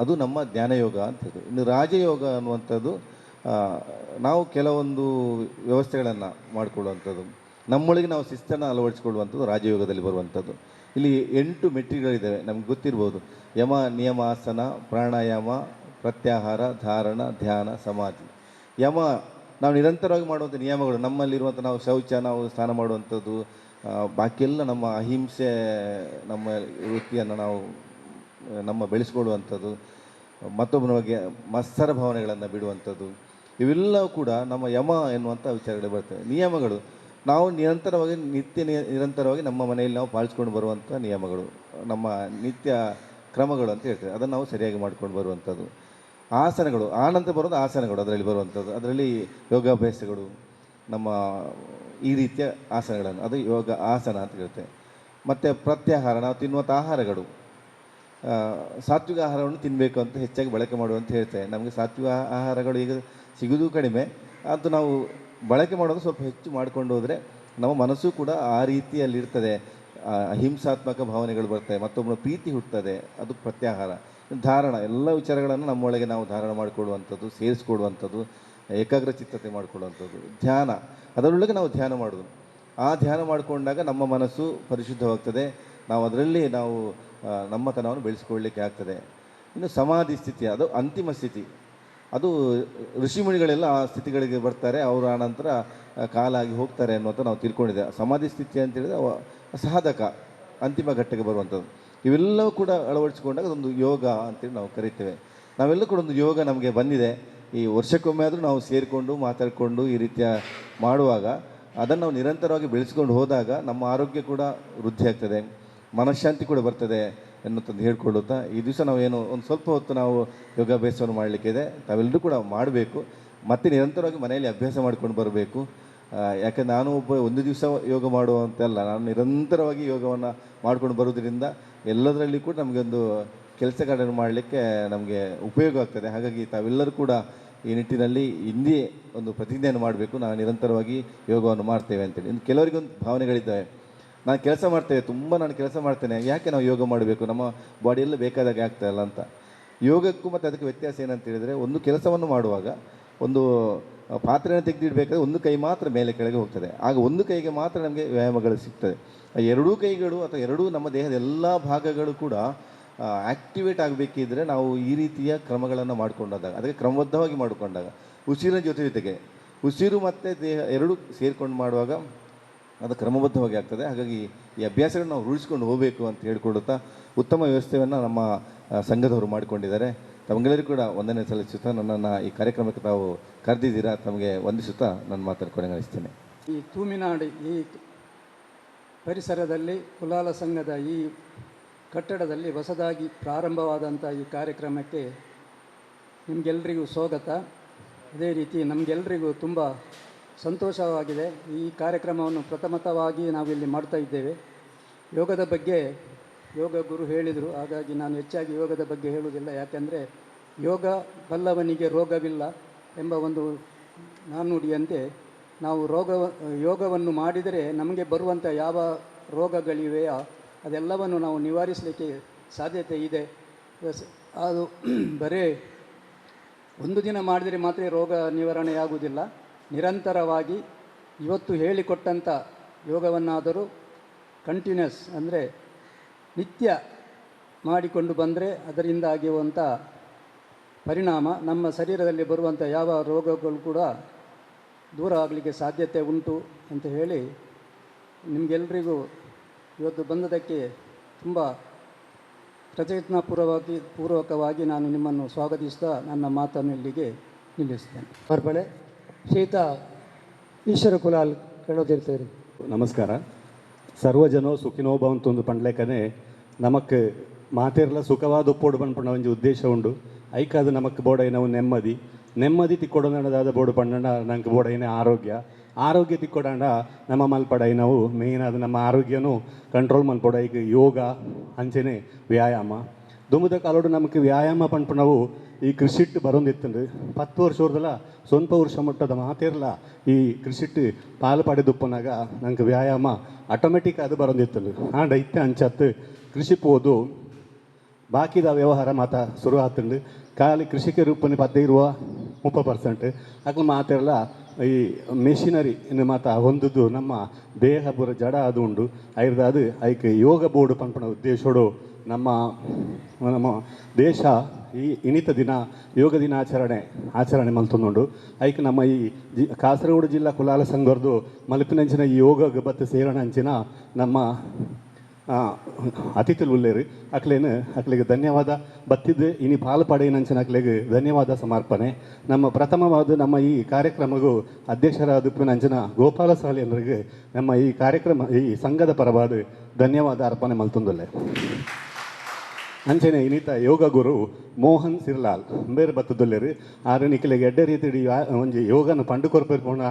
ಅದು ನಮ್ಮ ಜ್ಞಾನಯೋಗ ಅಂತ ಹೇಳ್ತೇವೆ. ಇನ್ನು ರಾಜಯೋಗ ಅನ್ನುವಂಥದ್ದು ನಾವು ಕೆಲವೊಂದು ವ್ಯವಸ್ಥೆಗಳನ್ನು ಮಾಡಿಕೊಳ್ಳುವಂಥದ್ದು, ನಮ್ಮೊಳಗೆ ನಾವು ಶಿಸ್ತನ್ನು ಅಳವಡಿಸಿಕೊಳ್ಳುವಂಥದ್ದು ರಾಜಯೋಗದಲ್ಲಿ ಬರುವಂಥದ್ದು. ಇಲ್ಲಿ 8 ಮೆಟ್ಟಿಗಳಿದ್ದಾವೆ, ನಮ್ಗೆ ಗೊತ್ತಿರ್ಬೋದು. ಯಮ, ನಿಯಮ, ಆಸನ, ಪ್ರಾಣಾಯಾಮ, ಪ್ರತ್ಯಾಹಾರ, ಧಾರಣ, ಧ್ಯಾನ, ಸಮಾಧಿ. ಯಮ ನಾವು ನಿರಂತರವಾಗಿ ಮಾಡುವಂಥ ನಿಯಮಗಳು, ನಮ್ಮಲ್ಲಿರುವಂಥ ನಾವು ಶೌಚ, ನಾವು ಸ್ನಾನ ಮಾಡುವಂಥದ್ದು, ಬಾಕಿಯೆಲ್ಲ ನಮ್ಮ ಅಹಿಂಸೆ, ನಮ್ಮ ವೃತ್ತಿಯನ್ನು ನಾವು ಬೆಳೆಸ್ಕೊಳ್ಳುವಂಥದ್ದು, ಮತ್ತೊಬ್ಬನ ಬಗ್ಗೆ ಮತ್ಸರ ಭಾವನೆಗಳನ್ನು ಬಿಡುವಂಥದ್ದು, ಇವೆಲ್ಲವೂ ಕೂಡ ನಮ್ಮ ಯಮ ಎನ್ನುವಂಥ ವಿಚಾರಗಳು ಬರ್ತವೆ. ನಿಯಮಗಳು ನಾವು ನಿರಂತರವಾಗಿ ನಮ್ಮ ಮನೆಯಲ್ಲಿ ನಾವು ಪಾಲಿಸ್ಕೊಂಡು ಬರುವಂಥ ನಿಯಮಗಳು, ನಮ್ಮ ನಿತ್ಯ ಕ್ರಮಗಳು ಅಂತ ಹೇಳ್ತೇವೆ, ಅದನ್ನು ನಾವು ಸರಿಯಾಗಿ ಮಾಡ್ಕೊಂಡು ಬರುವಂಥದ್ದು. ಆಸನಗಳು, ಆನಂತರ ಬರೋದು ಆಸನಗಳು, ಅದರಲ್ಲಿ ಬರುವಂಥದ್ದು, ಅದರಲ್ಲಿ ಯೋಗಾಭ್ಯಾಸಗಳು, ನಮ್ಮ ಈ ರೀತಿಯ ಆಸನಗಳನ್ನು, ಅದು ಯೋಗ ಆಸನ ಅಂತ ಹೇಳ್ತೇವೆ. ಮತ್ತು ಪ್ರತ್ಯಾಹಾರ, ನಾವು ತಿನ್ನುವಂಥ ಆಹಾರಗಳು, ಸಾತ್ವಿಕ ಆಹಾರವನ್ನು ತಿನ್ನಬೇಕು ಅಂತ ಹೆಚ್ಚಾಗಿ ಬಳಕೆ ಮಾಡುವಂತ ಹೇಳ್ತೇವೆ. ನಮಗೆ ಸಾತ್ವಿಕ ಆಹಾರಗಳು ಈಗ ಸಿಗೋದು ಕಡಿಮೆ, ಅದು ನಾವು ಬಳಕೆ ಮಾಡೋದು ಸ್ವಲ್ಪ ಹೆಚ್ಚು ಮಾಡಿಕೊಂಡು ಹೋದರೆ ನಮ್ಮ ಮನಸ್ಸು ಕೂಡ ಆ ರೀತಿಯಲ್ಲಿರ್ತದೆ. ಅಹಿಂಸಾತ್ಮಕ ಭಾವನೆಗಳು ಬರ್ತವೆ, ಮತ್ತೊಬ್ಬನ ಪ್ರೀತಿ ಹುಟ್ಟುತ್ತದೆ, ಅದು ಪ್ರತ್ಯಾಹಾರ. ಧಾರಣ, ಎಲ್ಲ ವಿಚಾರಗಳನ್ನು ನಮ್ಮೊಳಗೆ ನಾವು ಧಾರಣ ಮಾಡಿಕೊಳ್ಳುವಂಥದ್ದು, ಸೇರಿಸ್ಕೊಡುವಂಥದ್ದು, ಏಕಾಗ್ರಚಿತ್ತತೆ ಮಾಡಿಕೊಳ್ಳುವಂಥದ್ದು. ಧ್ಯಾನ, ಅದರೊಳಗೆ ನಾವು ಧ್ಯಾನ ಮಾಡೋದು. ಆ ಧ್ಯಾನ ಮಾಡಿಕೊಂಡಾಗ ನಮ್ಮ ಮನಸ್ಸು ಪರಿಶುದ್ಧವಾಗ್ತದೆ, ನಾವು ಅದರಲ್ಲಿ ನಾವು ನಮ್ಮತನವನ್ನು ಬೆಳೆಸ್ಕೊಳ್ಳಿಕ್ಕೆ ಆಗ್ತದೆ. ಇನ್ನು ಸಮಾಧಿ ಸ್ಥಿತಿ, ಅದು ಅಂತಿಮ ಸ್ಥಿತಿ. ಅದು ಋಷಿಮುನಿಗಳೆಲ್ಲ ಆ ಸ್ಥಿತಿಗಳಿಗೆ ಬರ್ತಾರೆ, ಅವರು ಆನಂತರ ಕಾಲಾಗಿ ಹೋಗ್ತಾರೆ ಅನ್ನುವಂಥ ನಾವು ತಿಳ್ಕೊಂಡಿದ್ದೇವೆ. ಸಮಾಧಿ ಸ್ಥಿತಿ ಅಂತೇಳಿದರೆ ಸಾಧಕ ಅಂತಿಮ ಘಟ್ಟಕ್ಕೆ ಬರುವಂಥದ್ದು. ಇವೆಲ್ಲವೂ ಕೂಡ ಅಳವಡಿಸಿಕೊಂಡಾಗ ಅದೊಂದು ಯೋಗ ಅಂತೇಳಿ ನಾವು ಕರಿತೇವೆ. ನಾವೆಲ್ಲ ಕೂಡ ಒಂದು ಯೋಗ ನಮಗೆ ಬಂದಿದೆ. ಈ ವರ್ಷಕ್ಕೊಮ್ಮೆ ಆದರೂ ನಾವು ಸೇರಿಕೊಂಡು ಮಾತಾಡಿಕೊಂಡು ಈ ರೀತಿಯ ಮಾಡುವಾಗ ಅದನ್ನು ನಾವು ನಿರಂತರವಾಗಿ ಬೆಳೆಸ್ಕೊಂಡು ಹೋದಾಗ ನಮ್ಮ ಆರೋಗ್ಯ ಕೂಡ ವೃದ್ಧಿ ಆಗ್ತದೆ, ಮನಃಶಾಂತಿ ಕೂಡ ಬರ್ತದೆ ಎನ್ನುವಂಥದ್ದು ಹೇಳ್ಕೊಳ್ಳುತ್ತಾ ಈ ದಿವಸ ನಾವೇನು ಒಂದು ಸ್ವಲ್ಪ ಹೊತ್ತು ನಾವು ಯೋಗಾಭ್ಯಾಸವನ್ನು ಮಾಡಲಿಕ್ಕಿದೆ. ತಾವೆಲ್ಲರೂ ಕೂಡ ಮಾಡಬೇಕು, ಮತ್ತು ನಿರಂತರವಾಗಿ ಮನೆಯಲ್ಲಿ ಅಭ್ಯಾಸ ಮಾಡ್ಕೊಂಡು ಬರಬೇಕು. ಯಾಕಂದರೆ ನಾನು ಒಂದು ದಿವಸ ಯೋಗ ಮಾಡುವಂತೆಲ್ಲ, ನಾನು ನಿರಂತರವಾಗಿ ಯೋಗವನ್ನು ಮಾಡ್ಕೊಂಡು ಬರೋದ್ರಿಂದ ಎಲ್ಲದರಲ್ಲಿ ಕೂಡ ನಮಗೊಂದು ಕೆಲಸಗಳನ್ನು ಮಾಡಲಿಕ್ಕೆ ನಮಗೆ ಉಪಯೋಗ ಆಗ್ತದೆ. ಹಾಗಾಗಿ ತಾವೆಲ್ಲರೂ ಕೂಡ ಈ ನಿಟ್ಟಿನಲ್ಲಿ ಹಿಂದೆ ಒಂದು ಪ್ರತಿಜ್ಞೆಯನ್ನು ಮಾಡಬೇಕು, ನಾವು ನಿರಂತರವಾಗಿ ಯೋಗವನ್ನು ಮಾಡ್ತೇವೆ ಅಂತೇಳಿ. ಇನ್ನು ಕೆಲವರಿಗೊಂದು ಭಾವನೆಗಳಿದ್ದಾವೆ, ನಾನು ಕೆಲಸ ಮಾಡ್ತೇವೆ, ತುಂಬ ನಾನು ಕೆಲಸ ಮಾಡ್ತೇನೆ, ಯಾಕೆ ನಾವು ಯೋಗ ಮಾಡಬೇಕು, ನಮ್ಮ ಬಾಡಿಯೆಲ್ಲ ಬೇಕಾದಾಗ ಆಗ್ತಾಯಿಲ್ಲ ಅಂತ. ಯೋಗಕ್ಕೂ ಮತ್ತು ಅದಕ್ಕೆ ವ್ಯತ್ಯಾಸ ಏನಂತ ಹೇಳಿದರೆ, ಒಂದು ಕೆಲಸವನ್ನು ಮಾಡುವಾಗ ಒಂದು ಪಾತ್ರೆಯನ್ನು ತೆಗೆದಿಡಬೇಕಾದ್ರೆ ಒಂದು ಕೈ ಮಾತ್ರ ಮೇಲೆ ಕೆಳಗೆ ಹೋಗ್ತದೆ, ಆಗ ಒಂದು ಕೈಗೆ ಮಾತ್ರ ನಮಗೆ ವ್ಯಾಯಾಮಗಳು ಸಿಗ್ತದೆ. ಎರಡೂ ಕೈಗಳು ಅಥವಾ ಎರಡೂ ನಮ್ಮ ದೇಹದ ಎಲ್ಲ ಭಾಗಗಳು ಕೂಡ ಆ್ಯಕ್ಟಿವೇಟ್ ಆಗಬೇಕಿದ್ರೆ ನಾವು ಈ ರೀತಿಯ ಕ್ರಮಗಳನ್ನು ಮಾಡಿಕೊಂಡಾಗ, ಅದಕ್ಕೆ ಕ್ರಮಬದ್ಧವಾಗಿ ಮಾಡಿಕೊಂಡಾಗ, ಉಸಿರಿನ ಜೊತೆಗೆ ಉಸಿರು ಮತ್ತು ದೇಹ ಎರಡೂ ಸೇರ್ಕೊಂಡು ಮಾಡುವಾಗ ಅದು ಕ್ರಮಬದ್ಧವಾಗಿ ಆಗ್ತದೆ. ಹಾಗಾಗಿ ಈ ಅಭ್ಯಾಸಗಳನ್ನು ನಾವು ರೂಢಿಸ್ಕೊಂಡು ಹೋಗಬೇಕು ಅಂತ ಹೇಳಿಕೊಡುತ್ತಾ ಉತ್ತಮ ವ್ಯವಸ್ಥೆಯನ್ನು ನಮ್ಮ ಸಂಘದವರು ಮಾಡಿಕೊಂಡಿದ್ದಾರೆ. ತಮಗೆಲ್ಲರಿಗೂ ಕೂಡ ವಂದನೆ ಸಲ್ಲಿಸುತ್ತಾ ನನ್ನನ್ನು ಈ ಕಾರ್ಯಕ್ರಮಕ್ಕೆ ತಾವು ಕರೆದಿದ್ದೀರಾ, ತಮಗೆ ವಂದಿಸುತ್ತಾ ನನ್ನ ಮಾತನ್ನು ನಡೆಸ್ತೇನೆ. ಈ ತೂಮಿನಾಡು ಈ ಪರಿಸರದಲ್ಲಿ ಕುಲಾಲ ಸಂಘದ ಈ ಕಟ್ಟಡದಲ್ಲಿ ಹೊಸದಾಗಿ ಪ್ರಾರಂಭವಾದಂಥ ಈ ಕಾರ್ಯಕ್ರಮಕ್ಕೆ ನಿಮಗೆಲ್ಲರಿಗೂ ಸ್ವಾಗತ. ಅದೇ ರೀತಿ ನಮಗೆಲ್ಲರಿಗೂ ತುಂಬ ಸಂತೋಷವಾಗಿದೆ. ಈ ಕಾರ್ಯಕ್ರಮವನ್ನು ಪ್ರಥಮತವಾಗಿ ನಾವಿಲ್ಲಿ ಮಾಡ್ತಾ ಇದ್ದೇವೆ. ಯೋಗದ ಬಗ್ಗೆ ಯೋಗ ಗುರು ಹೇಳಿದರು, ಹಾಗಾಗಿ ನಾನು ಹೆಚ್ಚಾಗಿ ಯೋಗದ ಬಗ್ಗೆ ಹೇಳುವುದಿಲ್ಲ. ಯಾಕೆಂದರೆ ಯೋಗ ಬಲ್ಲವನಿಗೆ ರೋಗವಿಲ್ಲ ಎಂಬ ಒಂದು ನಾಣ್ಣುಡಿಯಂತೆ ನಾವು ಯೋಗವನ್ನು ಮಾಡಿದರೆ ನಮಗೆ ಬರುವಂಥ ಯಾವ ರೋಗಗಳಿವೆಯೋ ಅದೆಲ್ಲವನ್ನು ನಾವು ನಿವಾರಿಸಲಿಕ್ಕೆ ಸಾಧ್ಯತೆ ಇದೆ. ಅದು ಬರೀ ಒಂದು ದಿನ ಮಾಡಿದರೆ ಮಾತ್ರ ರೋಗ ನಿವಾರಣೆಯಾಗುವುದಿಲ್ಲ. ನಿರಂತರವಾಗಿ ಇವತ್ತು ಹೇಳಿಕೊಟ್ಟಂಥ ಯೋಗವನ್ನಾದರೂ ಕಂಟಿನ್ಯೂಸ್ ಅಂದರೆ ನಿತ್ಯ ಮಾಡಿಕೊಂಡು ಬಂದರೆ ಅದರಿಂದ ಆಗುವಂಥ ಪರಿಣಾಮ ನಮ್ಮ ಶರೀರದಲ್ಲಿ ಬರುವಂಥ ಯಾವ ರೋಗಗಳು ಕೂಡ ದೂರ ಆಗಲಿಕ್ಕೆ ಸಾಧ್ಯತೆ ಉಂಟು ಅಂತ ಹೇಳಿ ನಿಮಗೆಲ್ಲರಿಗೂ ಇವತ್ತು ಬಂದದಕ್ಕೆ ತುಂಬ ಪೂರ್ವಕವಾಗಿ ನಾನು ನಿಮ್ಮನ್ನು ಸ್ವಾಗತಿಸ್ತಾ ನನ್ನ ಮಾತನ್ನು ಇಲ್ಲಿಗೆ ನಿಲ್ಲಿಸ್ತೇನೆ. ಸಮರ್ಪಣೆ ಶ್ರೀಯುತ ಈಶ್ವರ ಕುಲಾಲ್ ಕಣೋತಿರ್ತೇವೆ. ನಮಸ್ಕಾರ. ಸರ್ವಜನೋ ಸುಖಿನೋ ಭವಂತು ಪಂಡ್ಲೇಕನೆ ನಮಕ್ ಮಾತೆರ್ಲ ಸುಖವಾದ ಉಪ್ಪೋಡು ಪಂಪಣ ಒಂಜಿ ಉದ್ದೇಶ ಉಂಡು. ಐಕಾದ ನಮಕ್ ಬೋಡೈನವು ನೆಮ್ಮದಿ ತಿಕ್ಕೊಡೋದಾದ ಬೋಡು ಪಂಡ ನಂಗೆ ಬೋಡೈನ ಆರೋಗ್ಯ ತಿಕ್ಕೊಡಾಂಡ ನಮ್ಮ ಮಲ್ಪಡೈನವು ಮೇಯ್ನ್ ಅದು ನಮ್ಮ ಆರೋಗ್ಯನೂ ಕಂಟ್ರೋಲ್ ಮಲ್ಪಡ. ಈಗ ಯೋಗ ಅಂಚೆನೆ ವ್ಯಾಯಾಮ ದುಂಬುದ ಕಾಲೋಡು ನಮಗೆ ವ್ಯಾಯಾಮ ಪಂಪಣವು ಈ ಕೃಷಿಟ್ಟು ಬರೋಂದಿತ್ತಂದು 10 ವರ್ಷದಲ್ಲ ಸ್ವಲ್ಪ ವರ್ಷ ಮುಟ್ಟದ ಮಾತೇರ್ಲ ಈ ಕೃಷಿಟ್ಟು ಪಾಲು ಪಡೆದುಪ್ಪನಾಗ ನಂಗೆ ವ್ಯಾಯಾಮ ಆಟೋಮೆಟಿಕ್ ಅದು ಬರೋಂದಿತ್ತಂದು. ಆಂಡ ಇತ್ತೆ ಅಂಚತ್ತು ಕೃಷಿ ಪೋದು ಬಾಕಿದ ವ್ಯವಹಾರ ಮಾತ ಶುರು ಆತಂಡು. ಖಾಲಿ ಕೃಷಿಕ ರೂಪನೆ 15-30% ಅಕ್ಲು ಮಾತೆರ್ಲ ಈ ಮೆಷಿನರಿ ಇನ್ನು ಮಾತ ಹೊಂದುದು ನಮ್ಮ ದೇಹ ಪೂರ ಜಡ ಅದು ಉಂಡು. ಅದು ಐಕೆ ಯೋಗ ಬೋರ್ಡು ಪಂಪಣ ಉದ್ದೇಶೋಡು ನಮ್ಮ ದೇಶ ಈ ಇನಿತ ದಿನ ಯೋಗ ದಿನ ಆಚರಣೆ ಮಲ್ತೊಂದುಂಡು. ಐಕೆ ನಮ್ಮ ಈ ಕಾಸರಗೋಡು ಜಿಲ್ಲಾ ಕುಲಾಲ ಸಂಘರ್ದು ಮಲ್ಪಿನಂಚಿನ ಈ ಯೋಗ ಬತ್ತು ಸೇರಣಂಚಿನ ನಮ್ಮ ಅತಿಥಿಲು ಉಲ್ಲೇರು ಅಕ್ಲಿಗೆ ಧನ್ಯವಾದ ಬತ್ತಿದ್ದು ಇನಿ ಪಾಲು ಪಡೆಯಿನಂಚಿನ ಅಕ್ಲಿಗೆ ಧನ್ಯವಾದ ಸಮರ್ಪಣೆ. ನಮ್ಮ ಪ್ರಥಮವಾದ ನಮ್ಮ ಈ ಕಾರ್ಯಕ್ರಮಗೂ ಅಧ್ಯಕ್ಷರಾದ ಗೋಪಾಲ ಸಾಲಿಯನ್ರಿಗೆ ನಮ್ಮ ಈ ಕಾರ್ಯಕ್ರಮ ಈ ಸಂಘದ ಪರವಾದ ಧನ್ಯವಾದ ಅರ್ಪಣೆ ಮಲ್ತೊಂದುಲ್ಲೆ. ಅಂಚನೆ ಇನಿತ ಯೋಗ ಗುರು ಮೋಹನ್ ಸಿರ್ಲಾಲ್ ಬೇರೆ ಬತ್ತದಲ್ಲೇರು ಆರು ನಿಖಿಲಿಗೆ ಎಡ್ಡೆ ರೀತಿ ಒಂಜಿ ಯೋಗನ ಪಂಡು ಕೊರ್ಪೇರ್ಪೋಣ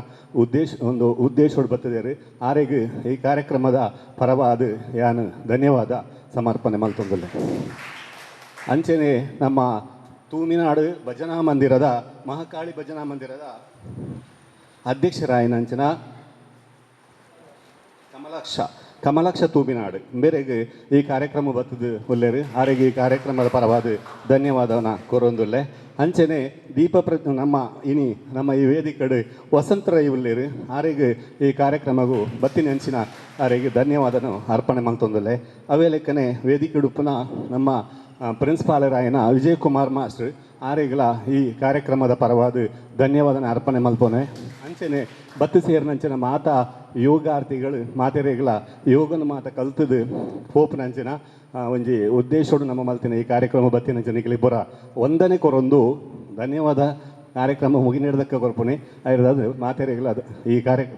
ಉದ್ದೇಶೋಡು ಬತ್ತದೇರು. ಆರೆಗೆ ಈ ಕಾರ್ಯಕ್ರಮದ ಪರವಾದ ಯಾನು ಧನ್ಯವಾದ ಸಮರ್ಪಣೆ ಮಲ್ತೊಂದುಲ್ಲೆ. ಅಂಚನೆ ನಮ್ಮ ತೂಮಿನಾಡು ಭಜನಾ ಮಂದಿರದ ಮಹಾಕಾಳಿ ಭಜನಾ ಮಂದಿರದ ಅಧ್ಯಕ್ಷರಾಯನಂಚಿನ ಕಮಲಾಕ್ಷ ತೂಬಿನಾಡು ಬೇರೆಗೆ ಈ ಕಾರ್ಯಕ್ರಮ ಬತ್ತದು ಒಲ್ಲೇರು. ಆರೆಗೆ ಈ ಕಾರ್ಯಕ್ರಮದ ಪರವಾದ ಧನ್ಯವಾದವನ್ನ ಕೋರೊಂದುಲ್ಲೆ. ಅಂಚನೆ ನಮ್ಮ ಈ ವೇದಿಕೆ ವಸಂತರಾಯ್ ಉಲ್ಲೇರು. ಆರೆಗೆ ಈ ಕಾರ್ಯಕ್ರಮಗೂ ಬತ್ತಿನ ಅಂಚಿನ ಆರೆಗೆ ಧನ್ಯವಾದನು ಅರ್ಪಣೆ ಮಾಡ್ತೊಂದುಲ್ಲೆ. ಅವೇ ಲೆಕ್ಕನೆ ವೇದಿಕೆ ಉಡುಪುನ ನಮ್ಮ ಪ್ರಿನ್ಸಿಪಾಲರಾಯನ ವಿಜಯ್ ಕುಮಾರ್ ಮಾಸ್ಟರ್ ಆರೆಗಳ ಈ ಕಾರ್ಯಕ್ರಮದ ಪರವಾದ ಧನ್ಯವಾದನ ಅರ್ಪಣೆ ಮಲ್ಪೋನೆ. ಅಂಚನೆ ಬತ್ತು ಸೇರಿನಂಚಿನ ಮಾತ ಯೋಗಾರ್ಥಿಗಳು ಮಾತೆರೆಗಳ ಯೋಗನ ಮಾತ ಕಲ್ತದು ಪೋಪುನಂಚಿನ ಒಂಜಿ ಉದ್ದೇಶೋಡು ನಮ್ಮ ಮಲ್ತಿನ ಈ ಕಾರ್ಯಕ್ರಮ ಬತ್ತಿನಂಚಿನ ಇಬ್ಬರ ಒಂದನೇ ಕೊರೊಂದು ಧನ್ಯವಾದ ಕಾರ್ಯಕ್ರಮ ಮುಗಿನೇಡದಕ್ಕೆ ಕೊರ್ಪುನೆ ಆಗಿರೋದು ಮಾತೆರೆಗಳ ಈ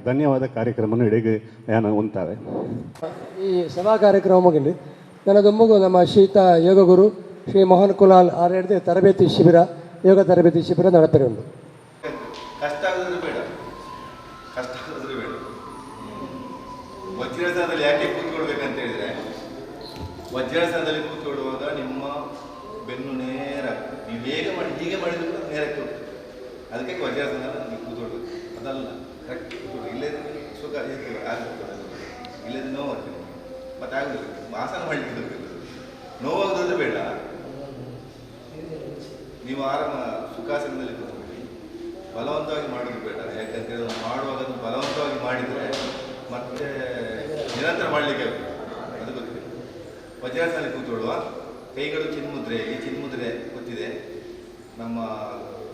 ಧನ್ಯವಾದ ಕಾರ್ಯಕ್ರಮ ಇಡೀಗೆ ಏನು ಉಂಟಾವೆ. ಈ ಸಭಾ ಕಾರ್ಯಕ್ರಮ ಮುಗಿಲಿ ನನ್ನದೊಮ್ಮಗೂ ನಮ್ಮ ಶ್ರೀಯುತ ಯೋಗ ಗುರು ಶ್ರೀ ಮೋಹನ್ ಕುಲಾಲ್ ಆರೇಳದೆ ತರಬೇತಿ ಶಿಬಿರ ಯೋಗ ತರಬೇತಿ ಶಿಬಿರ ನಡೆಪೆರುಂಡು. ವಜ್ರಾಸನದಲ್ಲಿ ಯಾಕೆ ಕೂತ್ಕೊಳ್ಬೇಕಂತ ಹೇಳಿದರೆ, ವಜ್ರಾಸನದಲ್ಲಿ ಕೂತ್ಕೊಳ್ಳುವಾಗ ನಿಮ್ಮ ಬೆನ್ನು ನೇರ ನೀವು ಹೀಗೆ ಮಾಡಿದ್ರು ಕೂಡ ನೇರಕ್ಕೆ ಹೋಗ್ತದೆ. ಅದಕ್ಕೆ ವಜ್ರಾಸನ ನೀವು ಕೂತ್ಕೊಳ್ಬೇಕು. ಅದಲ್ಲ ಕರೆಕ್ಟ್ ಕೂತ್ಕೊಳ್ಳಿ. ಇಲ್ಲದ ಸುಖ ಆಗ್ತದೆ, ಇಲ್ಲದ ನೋವು ಆಗ್ತದೆ. ಮತ್ತೆ ಆಗುದಿಲ್ಲ, ಆಸನ ಮಾಡಲಿಕ್ಕೆ ಗೊತ್ತಿಲ್ಲ. ನೋವಾಗೋದ್ರೆ ಬೇಡ, ನೀವು ಆರಾಮ ಸುಖಾಸನದಲ್ಲಿ ಕೂತ್ಕೊಳ್ಳಿ. ಬಲವಂತವಾಗಿ ಮಾಡೋದು ಬೇಡ. ಯಾಕಂತೇಳಿ ಮಾಡುವಾಗ ಅದು ಬಲವಂತವಾಗಿ ಮಾಡಿದರೆ ಮತ್ತೆ ನಿರಂತರ ಮಾಡಲಿಕ್ಕೆ ಆಗುತ್ತೆ, ಅದು ಗೊತ್ತಿಲ್ಲ. ವಜ್ರಾಸನದಲ್ಲಿ ಕೂತ್ಕೊಳ್ಳುವ. ಕೈಗಳು ಚಿನ್ಮುದ್ರೆಯಲ್ಲಿ, ಚಿನ್ಮುದ್ರೆ ಗೊತ್ತಿದೆ, ನಮ್ಮ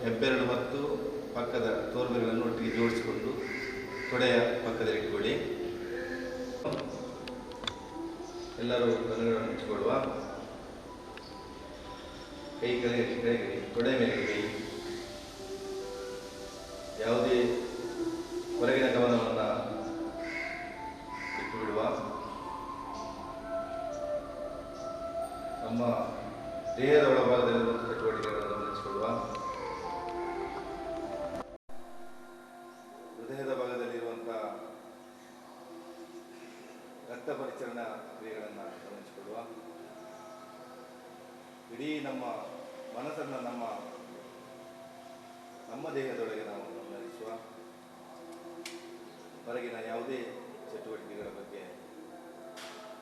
ಹೆಬ್ಬೆರಳು ಮತ್ತು ಪಕ್ಕದ ತೋರ್ಬೆರಳನ್ನು ಒಟ್ಟಿಗೆ ಜೋಡಿಸಿಕೊಂಡು ತೊಡೆಯ ಪಕ್ಕದಲ್ಲಿ ಇಟ್ಕೊಳ್ಳಿ. ಎಲ್ಲರೂ ಕಣ್ಣುಗಳನ್ನು ಮುಚ್ಚಿಕೊಳ್ಳುವ. ಕೈ ಕೆಳಗೆ ಕೆಳಗೆ, ತೊಡೆ ಮೇಲೆ ಕೈ. ಯಾವುದೇ ಹೊರಗಿನ ಗಮನವನ್ನು ಬಿಟ್ಟು ಬಿಡುವ. ನಮ್ಮ ದೇಹದ ಒಳಭಾಗದಲ್ಲಿರುವ ಚಟುವಟಿಕೆಗಳನ್ನು ಗಮನಿಸಿಕೊಳ್ಳುವ. ಹೃದಯದ ಭಾಗದಲ್ಲಿರುವಂತಹ ರಕ್ತ ಪರಿಚಲನಾ ಕ್ರಿಯೆಗಳನ್ನು ಗಮನಿಸಿಕೊಳ್ಳುವ. ಇಡೀ ನಮ್ಮ ಮನಸ್ಸನ್ನು ನಮ್ಮ ದೇಹದೊಳಗೆ ನಾವು ಗಮನಿಸುವ. ಹೊರಗಿನ ಯಾವುದೇ ಚಟುವಟಿಕೆಗಳ ಬಗ್ಗೆ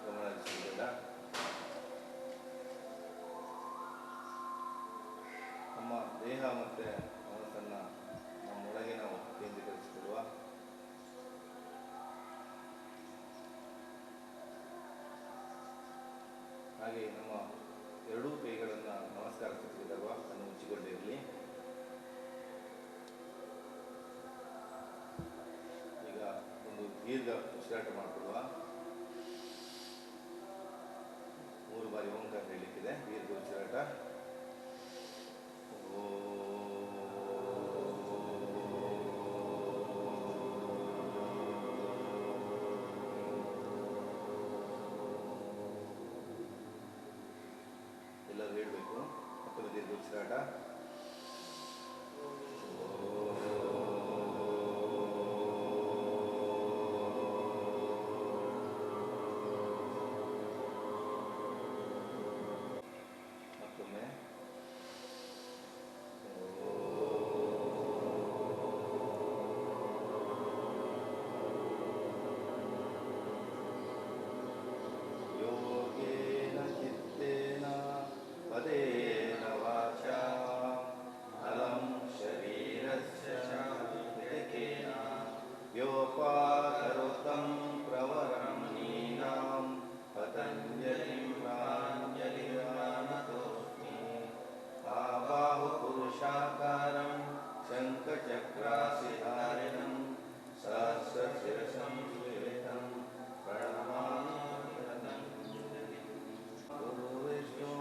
ಗಮನ ಹರಿಸುವುದಿಲ್ಲ. ನಮ್ಮ ದೇಹ ಮತ್ತು ಮನಸ್ಸನ್ನು ನಮ್ಮೊಳಗೆ ನಾವು ಕೇಂದ್ರೀಕರಿಸಿಕೊಳ್ಳುವ. ಹಾಗೆ ನಮ್ಮ ಎರಡೂ ಕೈಗಳನ್ನು ನಮಸ್ಕಾರ ಸ್ಥಿತಿಗೆ ತರುವ. ಕಣ್ಣು ಮುಚ್ಚಿಕೊಂಡಿರಲಿ. ಈಗ ಒಂದು ದೀರ್ಘ ಉಸಿರಾಟ ಮಾಡಿಕೊಳ್ಳುವ. 3 ಬಾರಿ ಓಂಕಾರ ಹೇಳಲಿಕ್ಕಿದೆ. ದೀರ್ಘ ಉಸಿರಾಟ. ಎಲ್ಲರೂ ಹೇಳಬೇಕು. ಮತ್ತೊಂದು ದೀರ್ಘ ಉಸಿರಾಟ. ಮತ್ತೊಮ್ಮೆ. ಯೋಗೇನ ಚಿತ್ತೇನ ಪದೇನ ವಾಚಾ ಅಲಂ ಶರೀರಸ್ಯ ವಿವೇಕೇನ ವ್ಯೋಪಾಕರೋತಂ ಪ್ರವರಂ ನೀನಾಂ ಪತಂಜಲಿಂ ಪ್ರಾಂಜಲಿರಾನತೋಸ್ಮಿ. ಆಬಾಹು ಪುರುಷಾಕಾರಂ ಶಂಖಚಕ್ರಾಸಿಧಾರಿಣಂ ಸಹಸ್ರಶಿರಸಂ ಶ್ವೇತಂ ಪ್ರಣಮಾಮಿ. ಗುರು ವಿಷ್ಣು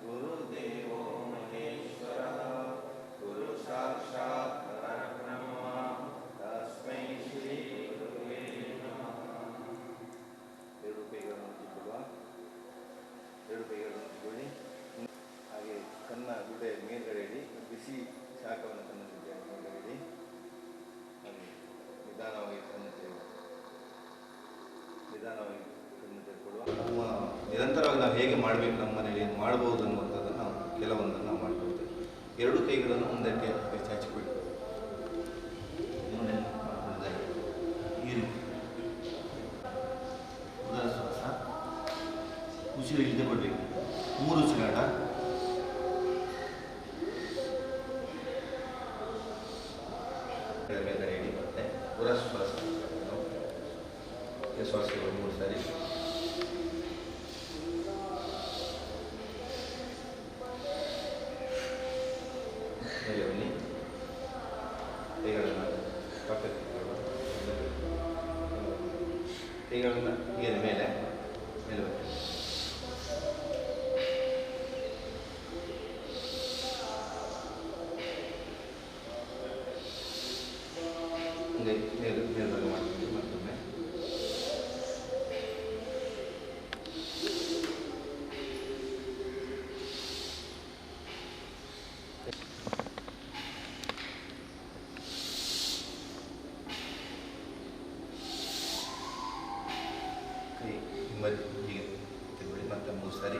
ಗುರುದೇವೋ ಮಹೇಶ್ವರಃ ಗುರು ಸಾಕ್ಷಾತ್ ಪರಬ್ರಹ್ಮ ತಸ್ಮೈ ಶ್ರೀ ಗುರುವೇ ನಮಃ. ಎರಡು ಕೈಗಳನ್ನು ಹಂಚಿಕೊಳ್ಳುವ. ಎರಡು ಕೈಗಳನ್ನು ಹಂಚಿಕೊಳ್ಳಿ. ಹಾಗೆ ಕನ್ನ ಗುಡ್ಡೆ ಮೇಲ್ಗಡೆ ಇಡಿ. ಬಿಸಿ ಶಾಖವನ್ನು ಕನ್ನ ಗುಡ್ಡೆ ಮೇಲ್ಗಡೆ ಇಡಿ. ಹಾಗೆ ನಿಧಾನವಾಗಿ ಕಣ್ಣು ತೆರೆಯುವ. ನಿಧಾನವಾಗಿ ಕಣ್ಣು ತೆರೆದುಕೊಳ್ಳುವ. ನಮ್ಮ ನಿರಂತರವಾಗಿ ನಾವು ಹೇಗೆ ಮಾಡಬೇಕು, ನಮ್ಮ ಮನೆಯಲ್ಲಿ ಏನು ಮಾಡ್ಬೋದು ಅನ್ನುವಂಥದ್ದನ್ನು ನಾವು ಕೆಲವೊಂದನ್ನು ನಾವು ಮಾಡ್ಕೊಳ್ತೇವೆ. ಎರಡು ಕೈಗಳನ್ನು ಮುಂದಕ್ಕೆ ಚಾಚಿಕೊಳ್ಳಿ. ಈ ರೀತಿ ಉದರ ಶ್ವಾಸ. ಉಸಿರು ಇಳಿದು ಕೊಡಬೇಕು. 3 ಉಸಿರಾಟ. ಮೇಲ್ಗಡೆ ಇಡಿ. ಮತ್ತೆ ಉದರ ಶ್ವಾಸ. ಶ್ವಾಸಗಳು 3 ಸಾರಿ. ಮೇಲೆ ಬನ್ನಿ. ಕೈಗಳನ್ನು ಪಕ್ಕಕ್ಕೆ ಇಟ್ಕೊಳ್ಳುವ. ಕೈಗಳನ್ನು ಹೀಗೆ ಮೇಲೆ ಮೇಲೆ ಬನ್ನಿ. ಹಂಗೆ ಮೇಲ್ಭಾಗ ಮಾಡ್ತೀವಿ. ಮತ್ತೊಮ್ಮೆ ಕೈ ಹಿಂಬದಿ ಹೀಗೆ ತಿರುಗಿ. ಮತ್ತೆ 3 ಸಾರಿ.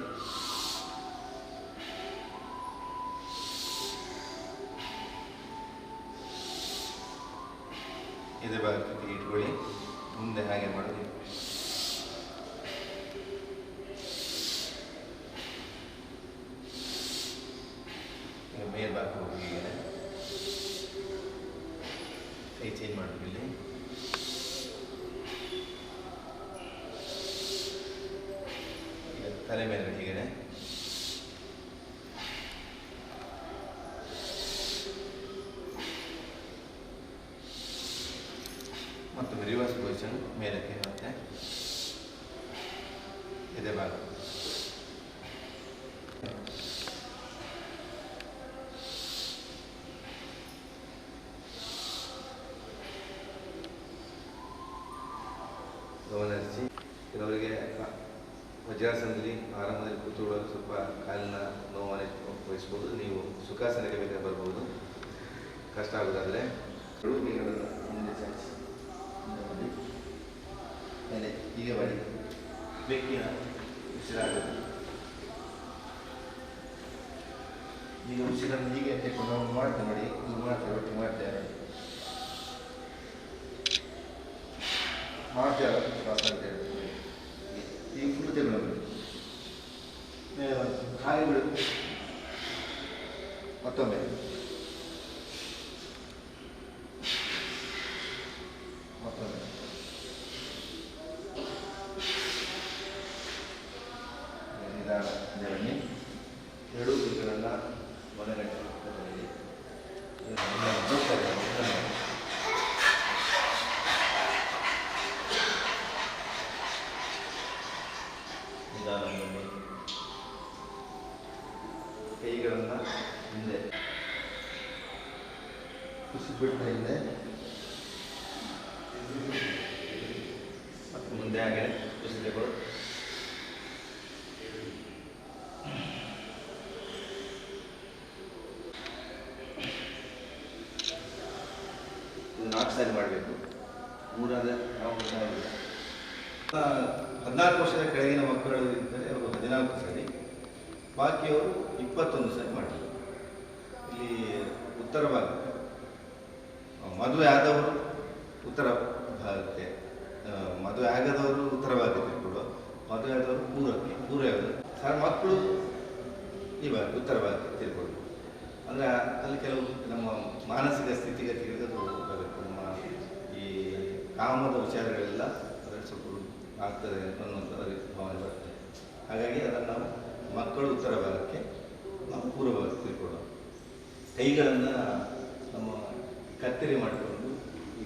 ಇದೇ ಭಾಗಕ್ಕೆ ಇಟ್ಕೊಳ್ಳಿ. ಮುಂದೆ ಹಾಗೆ ಮಾಡೋದು. ಮೇಲ್ಭಾಗ ಹೋಗಿ ಕೈ ಚೇಂಜ್ ಮಾಡಬೇಕು. ಇಲ್ಲಿ ಈಗ ತಲೆ ಮೇಲೆ ಹೀಗೆ ಮತ್ತು ರಿವರ್ಸ್ ಪೊಸಿಷನ್ ಮೇಲಕ್ಕೆ ಮತ್ತೆ ಎದೆ ಭಾಗ. ಗಮನಿಸಿ, ಕೆಲವರಿಗೆ ವಜ್ರಾಸನದಲ್ಲಿ ಆರಂಭದಲ್ಲಿ ಕೂತುಕೊಳ್ಳಲು ಸ್ವಲ್ಪ ಕಾಲಿನ ನೋವನ್ನು ವಹಿಸ್ಬೋದು. ನೀವು ಸುಖಾಸನಕ್ಕೆ ಬೇಕಾದ್ರೆ ಬರ್ಬೋದು. ಕಷ್ಟ ಆಗೋದಾದರೆ ಮುಂದೆ ಚಾಚಿ ಮೇಲೆ ಹೀಗೆ ಮಾಡಿ ಬೆಕ್ಕಿನ ಉಸಿರಾಗುತ್ತೆ. ಈಗ ಉಸಿರನ್ನು ಹೀಗೆ ತೆಗೆದುಕೊಂಡು ನಾವು ಮಾಡ್ತೇವೆ ನೋಡಿ, ಇದು ಮಾಡ್ತೇವೆ, ಒಟ್ಟಿಗೆ ಮಾಡ್ತೇವೆ ಶ್ವಾಸ ಅಂತ ಹೇಳ್ತೀವಿ. ಈಗ ಫುಲ್ ತೆಗೊಳ್ಳೋದು, ಹಾಗೆ ಬಿಡು, ಮತ್ತೊಮ್ಮೆ ಮತ್ತೊಮ್ಮೆ ನಿಧಾನ ಬನ್ನಿ. ಎರಡೂ ಕೈಗಳನ್ನು ಮೊದಲನೇ ನಿಧಾನದಲ್ಲಿ ಕೈಗಳನ್ನು ಹಿಂದೆ ಕುಸಿಬಿಟ್ಟ ಹಿಂದೆ ಮತ್ತು ಮುಂದೆ ಹಾಗೆ ಕುಸಿತಗಳು. ಇದು 4 ಸಾರಿ ಮಾಡಬೇಕು. 3 ನಾವು 14 ವರ್ಷದ ಕೆಳಗಿನ ಮಕ್ಕಳು ಇದ್ದರೆ ಅವರು 14 ಸಾರಿ, ಬಾಕಿಯವರು 21 ಸಾರಿ ಮಾಡಬೇಕು. ಇಲ್ಲಿ ಉತ್ತರ ಭಾಗ ಮದುವೆ ಆದವರು ಉತ್ತರ ಭಾಗಕ್ಕೆ, ಮದುವೆ ಆಗದವರು ಉತ್ತರ ಭಾಗಕ್ಕೆ ಕೊಡುವ, ಮದುವೆ ಆದವರು ಪೂರ್ವ ಯಾವುದು ಸರ್ ಮಕ್ಕಳು ಈ ಭಾಗ ಉತ್ತರ ಭಾಗಕ್ಕೆ ತಿಳ್ಕೊಳ್ಬೇಕು. ಅಂದರೆ ಅಲ್ಲಿ ಕೆಲವು ನಮ್ಮ ಮಾನಸಿಕ ಸ್ಥಿತಿಗತಿಗಳಿಗೆ ಬರುತ್ತೆ. ನಮ್ಮ ಈ ಕಾಮದ ವಿಚಾರಗಳೆಲ್ಲ ಅದರಲ್ಲಿ ಸ್ವಲ್ಪ ಆಗ್ತದೆ ಅನ್ನುವಂಥ ಭಾವನೆ ಬರ್ತದೆ. ಹಾಗಾಗಿ ಅದನ್ನು ನಾವು ಮಕ್ಕಳು ಉತ್ತರ ಭಾಗಕ್ಕೆ, ನಾವು ಪೂರ್ವ ಭಾಗಕ್ಕೆ ತಿಳ್ಕೊಳ್ಳೋಣ. ಕೈಗಳನ್ನು ನಮ್ಮ ಕತ್ತರಿ ಮಾಡಿಕೊಂಡು ಈ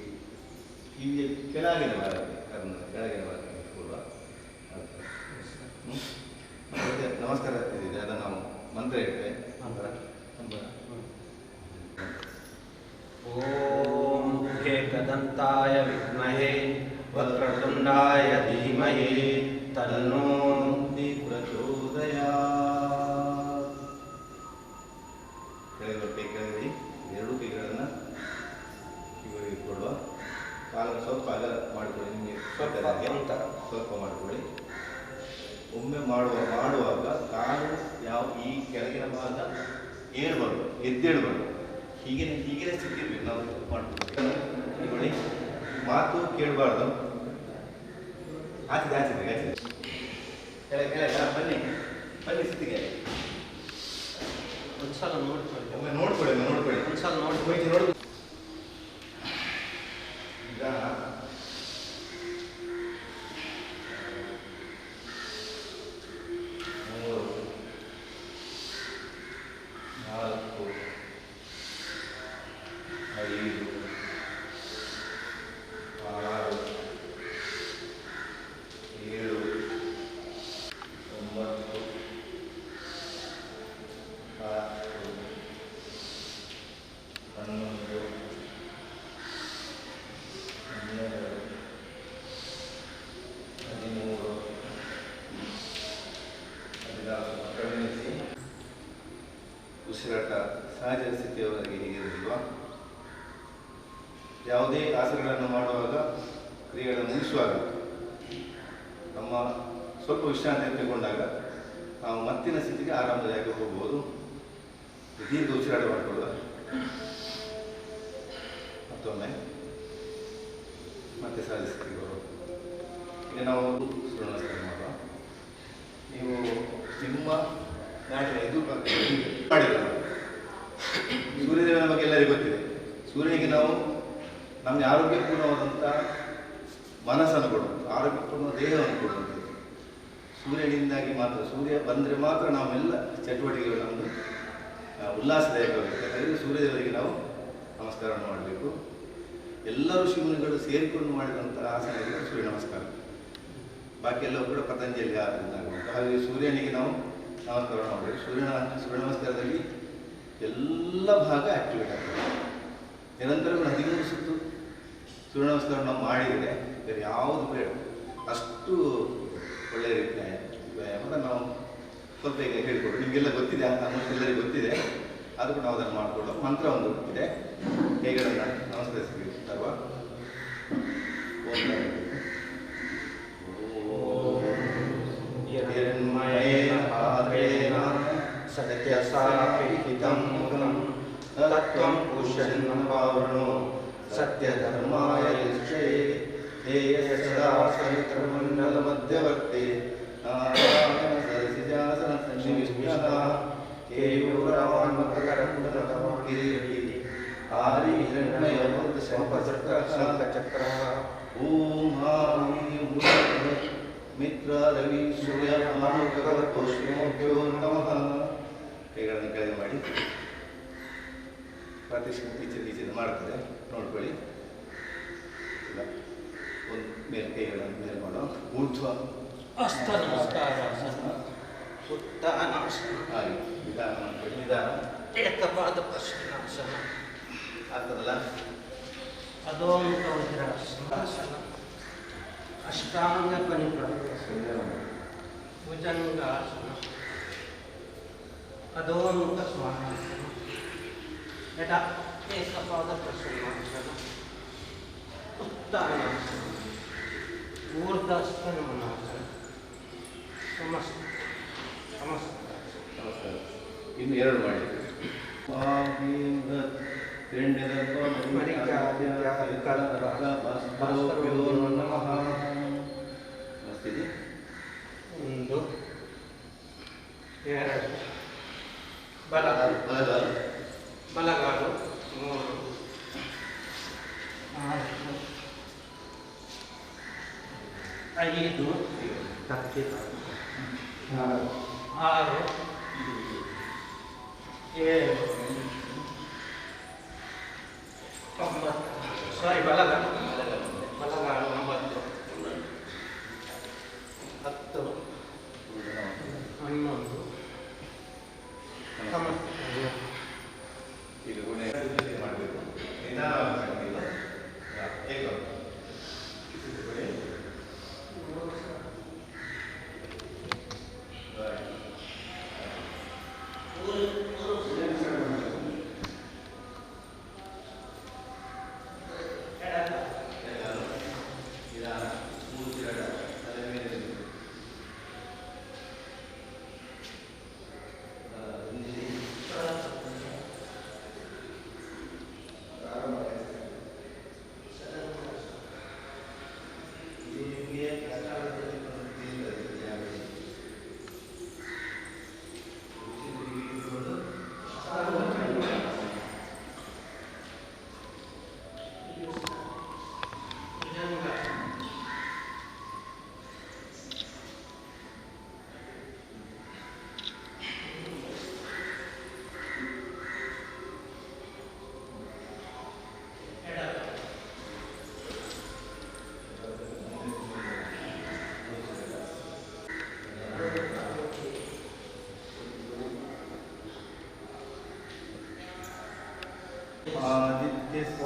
ಕಿವಿಯ ಕೆಳಗಿನ ಭಾಗಕ್ಕೆ, ಕೆಳಗಿನ ಭಾಗಕ್ಕೆ ಇಟ್ಕೊಳ್ಳುವ. ಮತ್ತೆ ನಮಸ್ಕಾರ ಇದ್ದಿದೆ, ಅದನ್ನು ನಾವು ಮಂತ್ರ ಇರ್ತೇವೆ. ಓಂ ಏಕದಂತಾಯ ವಿದ್ಮಹೇ ವಕ್ರತುಂಡಾಯ ಧೀಮಹಿ ತನ್ನೋ ಪ್ರಚೋದಯಾತ್. ಕೆಳಗಡೆ ಎರಡೂ ಕೈಗಳನ್ನು ಕಿವಿಗೆ ಇಟ್ಕೊಳ್ಳುವ. ಕಾಲನ್ನು ಸ್ವಲ್ಪ ಅಗಲ ಮಾಡಿಕೊಳ್ಳಿ, ನಿಮಗೆ ಸ್ವಲ್ಪ ಮಾಡಿಕೊಳ್ಳಿ. ಒಮ್ಮೆ ಮಾಡುವಾಗ ಕಾಲು ಈ ಕೆಳಗಿನ ಭಾಗ ಏಳಬಾರ್ದು, ಎದ್ದೇಳಬಾರ್ದು. ಹೀಗಿನ ಸ್ಥಿತಿ ಇರಬೇಕು. ನಾವು ಮಾಡ್ಬೋದು ನೋಡಿ, ಮಾತು ಕೇಳಬಾರ್ದು. ಆಚೆ ಕೆಳಗೆ ಬನ್ನಿ ಸ್ಥಿತಿಗೆ. ಒಂದ್ಸಲ ನೋಡ್ಕೊಳ್ಳಿ, ಒಮ್ಮೆ ನೋಡ್ಕೊಳ್ಳಿ ಒಂದ್ಸಲ ನೋಡ್ಕೊಳ್ಳಿ. ಈಗ 3, 4, 5, 6, 7, 9, 10, ಉಸಿರಾಟ ಸಹಜ ಸ್ಥಿತಿಯವರೆಗೆ ಹೀಗಿರಲಿಲ್ವಾ? ಯಾವುದೇ ಆಸನಗಳನ್ನು ಮಾಡುವಾಗ, ಕ್ರಿಯೆಗಳನ್ನು ಮುಗಿಸುವಾಗ ನಮ್ಮ ಸ್ವಲ್ಪ ವಿಶ್ರಾಂತಿ ತೆಗೆದುಕೊಂಡಾಗ ನಾವು ಮತ್ತಿನ ಸ್ಥಿತಿಗೆ ಆರಾಮದಾಯಕ ಹೋಗ್ಬೋದು. ದೀರ್ಘ ಉಸಿರಾಟ ಮಾಡಿಕೊಳ್ಳುವ. ಮತ್ತೊಮ್ಮೆ ಮತ್ತೆ ಸಹಜ ಸ್ಥಿತಿಗೆ ಬರುವ. ಈಗ ನಾವು ಸೂರ್ಯ ನಮಸ್ಕಾರ ಮಾಡುವ. ನೀವು ನಿಮ್ಮ ನಾಟಿನ ಇದು ಮಾಡಿಲ್ಲ, ನಾವು ನಮಗೆ ಆರೋಗ್ಯಪೂರ್ಣವಾದಂಥ ಮನಸ್ಸನ್ನು ಕೊಡುವುದು, ಆರೋಗ್ಯಪೂರ್ಣ ದೇಹವನ್ನು ಕೊಡುವಂಥದ್ದು. ಸೂರ್ಯನಿಂದಾಗಿ ಮಾತ್ರ, ಸೂರ್ಯ ಬಂದರೆ ಮಾತ್ರ ನಾವೆಲ್ಲ ಚಟುವಟಿಕೆಗಳು ನಮ್ಮದು ಉಲ್ಲಾಸದಾಯಕವಾಗುತ್ತೆ. ಯಾಕಂದರೆ ಸೂರ್ಯದೇವರಿಗೆ ನಾವು ನಮಸ್ಕಾರವನ್ನು ಮಾಡಬೇಕು. ಎಲ್ಲ ಋಷಿಮುನಿಗಳು ಸೇರಿಕೊಂಡು ಮಾಡಿದಂಥ ಆಸನಗಳು ಸೂರ್ಯ ನಮಸ್ಕಾರ. ಬಾಕಿ ಎಲ್ಲವೂ ಕೂಡ ಪತಂಜಲಿ ಆದ್ರಿಂದ ಆಗುವಂಥ. ಹಾಗೆ ಸೂರ್ಯನಿಗೆ ನಾವು ನಮಸ್ಕಾರ ಮಾಡಬೇಕು. ಸೂರ್ಯ ನಮಸ್ಕಾರದಲ್ಲಿ ಎಲ್ಲ ಭಾಗ ಆಕ್ಟಿವೇಟ್ ಆಗ್ತದೆ. ನಿರಂತರ 13 ಸುತ್ತು ಸೂರ್ಯ ನಮಸ್ಕಾರ ನಾವು ಮಾಡಿದರೆ ಬೇರೆ ಯಾವುದು ಬೇಡ, ಅಷ್ಟು ಒಳ್ಳೆಯ ರೀತಿಯ ವ್ಯಾಯಾಮ. ನಾವು ಸ್ವಲ್ಪ ಈಗ ಹೇಳಿಕೊಡು, ನಿಮಗೆಲ್ಲ ಗೊತ್ತಿದೆ, ಆಲ್ಮೋಸ್ಟ್ ಎಲ್ಲರಿಗೂ ಗೊತ್ತಿದೆ, ಅದು ಕೂಡ ನಾವು ಅದನ್ನು ಮಾಡಿಕೊಳ್ಳೋ ಮಂತ್ರ ಒಂದು ಇದೆ. ಕೈಗಳನ್ನು ನಮಸ್ಕರಿಸಬೇಕು. ಸರ್ವ ಹಿರಣ್ಮಯೇನ ಪಾತ್ರೇಣ ಸತ್ಯಸಾಪಿಹಿತಂ ಮುಖಂ ತತ್ವಂ ಪುಷ್ಯನ್ನಪಾವೃಣೋ ಸತ್ಯಧರ್ಮಾಯ ಯುಷ್ಯೇ ಹೇಯ ಸದಾ ಸವಿತೃಮಂಡಲ ಮಧ್ಯವರ್ತಿ ನಾರಾಯಣ ಸರಸಿಜಾಸನ ಸಂನಿವಿಷ್ಟಃ ಕೇಯೂರವಾನ್ ಮಕರಂದನಕಮಕಿರೀಟಿ ಆರಿ ಹಿರಣ್ಮಯ ಶಂಖಚಕ್ರ ಓಂ ಹಾರಿ ಮಿತ್ರ ರವಿ ಸೂರ್ಯ ಪುಷ್ಪೋಭ್ಯೋ ನಮಃ. ಕೈಗಳನ್ನು ಕೆಳಗೆ ಮಾಡಿ ಪ್ರತಿಷ್ಠೆ ಈಚೆ ಮಾಡ್ತಾರೆ ನೋಡ್ಕೊಳ್ಳಿ. ಇಲ್ಲ ಒಂದು ಮೇಲೆ ಕೈಗಳನ್ನು ಮೇಲೆ ಮಾಡೋ ಊರ್ಧ್ವ ಹಸ್ತ ನಮಸ್ಕಾರ ಉತ್ತಾನಾಸನ ಹಾಗೆ ನಿಧಾನ ಮಾಡ್ಕೊಳ್ಳಿ. ನಿಧಾನ ಏಕಪಾದ ಪ್ರಶ್ನಾಸನ ಆಗ್ತದಲ್ಲ. ಅಧೋಮುಖ ವಜ್ರಾಸನ ಅಷ್ಟಾಂಗ ಪರಿಪ್ರಶ್ನ ಭುಜಂಗಾಸನ ಅಧೋಮುಖ ಸ್ವಾಹಾಸನ ಎಡ ಏಕಪಾದ ಪ್ರಸನ್ನಾಸನ ಉತ್ತಾನಾಸನ ಊರ್ಧ್ವಸ್ಥ ನಮನಾಸನ ಸಮಸ್ತ ನಮಸ್ಕಾರ. ಇನ್ನು ಎರಡು ಮಾಡಿ. ಒಂದು ಎರಡು ಬಲಗಾಲು ಬಲಗಾಲು 3 4 5 6 7 9 ಸಾರಿ ಬಲಗಾಲು 9 10 11 ಈಗ ಗುಣೆ ಮಾಡಬೇಕು. ನಿಧಾನವಾಗಿ ಹೇಗೆ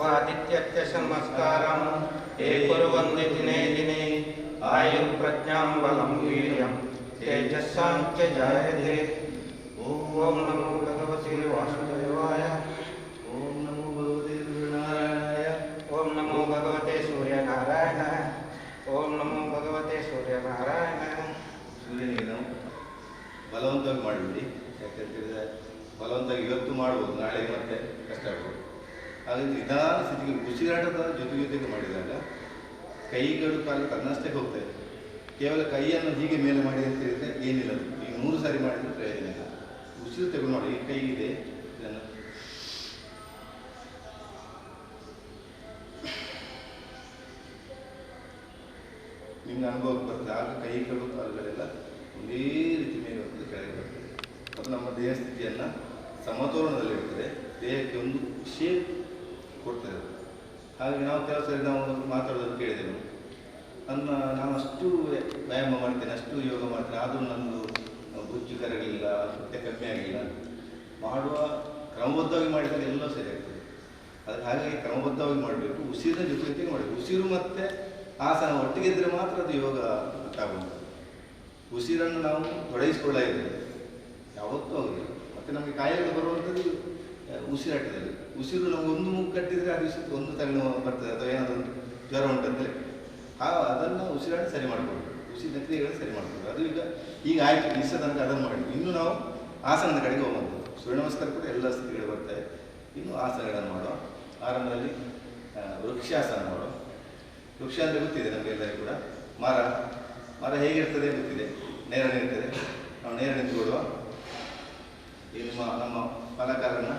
ಆದಿತ್ಯತ್ಯ ನಮಸ್ಕಾರಂ ಹೇ ಕುರ್ವಂತಿ ದಿನೇ ದಿನೇ ಆಯುರ್ಪ್ರಜ್ಞಾಂ ಬಲಂ ವೀರ್ಯಂ ತೇಜಸ್ಸಾಂಚ ಜಾಯತೆ. ಓಂ ನಮೋ ಭಗವತೆ ವಾಸುದೇವಾಯ. ಓಂ ನಮೋ ಭಗವತೆ ಸೂರ್ಯನಾರಾಯಣಾಯ. ಓಂ ನಮೋ ಭಗವತೆ ಸೂರ್ಯನಾರಾಯಣ. ಓಂ ನಮೋ ಭಗವತೆ ಸೂರ್ಯನಾರಾಯಣ. ಸೂರ್ಯನಿಗೆ ನಾವು ಬಲವಂತವಾಗಿ ಮಾಡಿಬಿಡಿ. ಯಾಕಂತೇಳಿದ್ರೆ ಬಲವಂತವಾಗಿ ಇವತ್ತು ಮಾಡ್ಬೋದು, ನಾಳೆ ಮತ್ತೆ ಕಷ್ಟ ಆಗ್ಬೋದು. ಹಾಗಾಗಿ ನಿಧಾನ ಸ್ಥಿತಿಗೆ ಉಸಿರಾಟದ ಜೊತೆಗೆ ಮಾಡಿದಾಗ ಕೈಗಳು ಕಾಲು ತನ್ನಷ್ಟೇ ಹೋಗ್ತದೆ. ಕೇವಲ ಕೈಯನ್ನು ಹೀಗೆ ಮೇಲೆ ಮಾಡಿ ಅಂತ ಹೇಳಿದರೆ ಏನಿಲ್ಲ. ಈಗ 100 ಸಾರಿ ಮಾಡಿದರೆ ಪ್ರಯೋಜನ ಇಲ್ಲ. ಉಸಿರು ತೆಗೆದು ಮಾಡಿ. ಈ ಕೈಗಿದೆ, ಇದನ್ನು ನಿಮ್ಗೆ ಅನುಭವಕ್ಕೆ ಬರ್ತದೆ. ಆಗ ಕೈಗಳು ಕಾಲುಗಳೆಲ್ಲ ಒಂದೇ ರೀತಿ ಮೇಲೆ ಹೋಗ್ತದೆ, ಕೆಳಗೆ ಬರ್ತದೆ. ಅದು ನಮ್ಮ ದೇಹ ಸ್ಥಿತಿಯನ್ನು ಸಮತೋಲನದಲ್ಲಿರ್ತದೆ, ದೇಹಕ್ಕೆ ಒಂದು ಶೇಪ್ ಕೊಡ್ತದೆ. ಹಾಗೆ ನಾವು ಕೆಲವು ಸರಿ ನಾವು ಮಾತಾಡೋದನ್ನು ಕೇಳಿದೆವು, ನಾನು ಅಷ್ಟು ವ್ಯಾಯಾಮ ಮಾಡ್ತೇನೆ, ಅಷ್ಟು ಯೋಗ ಮಾಡ್ತೇನೆ, ಆದರೂ ನನ್ನದು ಬುಜ್ಜು ಕರಗಲಿಲ್ಲ, ಹೊಟ್ಟೆ ಕಮ್ಮಿ ಆಗಲಿಲ್ಲ. ಮಾಡುವ ಕ್ರಮಬದ್ಧವಾಗಿ ಮಾಡಿದರೆ ಎಲ್ಲ ಸರಿ ಆಗ್ತದೆ. ಅದು ಹಾಗಾಗಿ ಕ್ರಮಬದ್ಧವಾಗಿ ಮಾಡಬೇಕು, ಉಸಿರಿನ ಜೊತೆಗೆ ಮಾಡಬೇಕು. ಉಸಿರು ಮತ್ತು ಆಸನ ಒಟ್ಟಿಗೆ ಇದ್ದರೆ ಮಾತ್ರ ಅದು ಯೋಗ ಗೊತ್ತಾಗುವುದು. ಉಸಿರನ್ನು ನಾವು ತೊಡಗಿಸಿಕೊಳ್ಳಾಗಿದ್ದೇವೆ ಯಾವತ್ತೂ ಆಗುದಿಲ್ಲ. ಮತ್ತು ನಮಗೆ ಕಾಯಿಲೆ ಬರುವಂಥದ್ದು ಉಸಿರಾಟದಲ್ಲಿ. ಉಸಿರು ನಮಗೆ ಒಂದು ಮೂಗು ಕಟ್ಟಿದರೆ ಅದು ಒಂದು ತಲೆನೋವು ಬರ್ತದೆ, ಅಥವಾ ಏನಾದರೂ ಒಂದು ಜ್ವರ ಉಂಟಂದರೆ ಅದನ್ನು ಉಸಿರಾಟ ಸರಿ ಮಾಡಿಕೊಡ್ಬೇಕು, ಉಸಿರಿನ ಕ್ರಿಯೆಗಳನ್ನು ಸರಿ ಮಾಡಿಕೊಡ್ಬೇಕು. ಅದು ಈಗ ಆಯಿತು, ದಿವಸ ತನಕ ಅದನ್ನು ಮಾಡಿದ್ವಿ. ಇನ್ನು ನಾವು ಆಸನದ ಕಡೆಗೆ ಹೋಗೋದು. ಸೂರ್ಯ ನಮಸ್ಕಾರ ಕೂಡ ಎಲ್ಲ ಸ್ಥಿತಿಗಳು ಬರ್ತವೆ. ಇನ್ನು ಆಸನಗಳನ್ನು ಮಾಡುವ. ಆರಂಭದಲ್ಲಿ ವೃಕ್ಷಾಸನ ಮಾಡುವ. ವೃಕ್ಷ ಅಂದರೆ ಗೊತ್ತಿದೆ ನಮಗೆಲ್ಲರಿಗೂ ಕೂಡ. ಮರ ಹೇಗಿರ್ತದೆ ಗೊತ್ತಿದೆ, ನೇರ ನಿಲ್ತದೆ. ನಾವು ನೇರ ನಿಂತುಕೊಡುವ. ಈ ನಮ್ಮ ಫಲಕಾರನ್ನು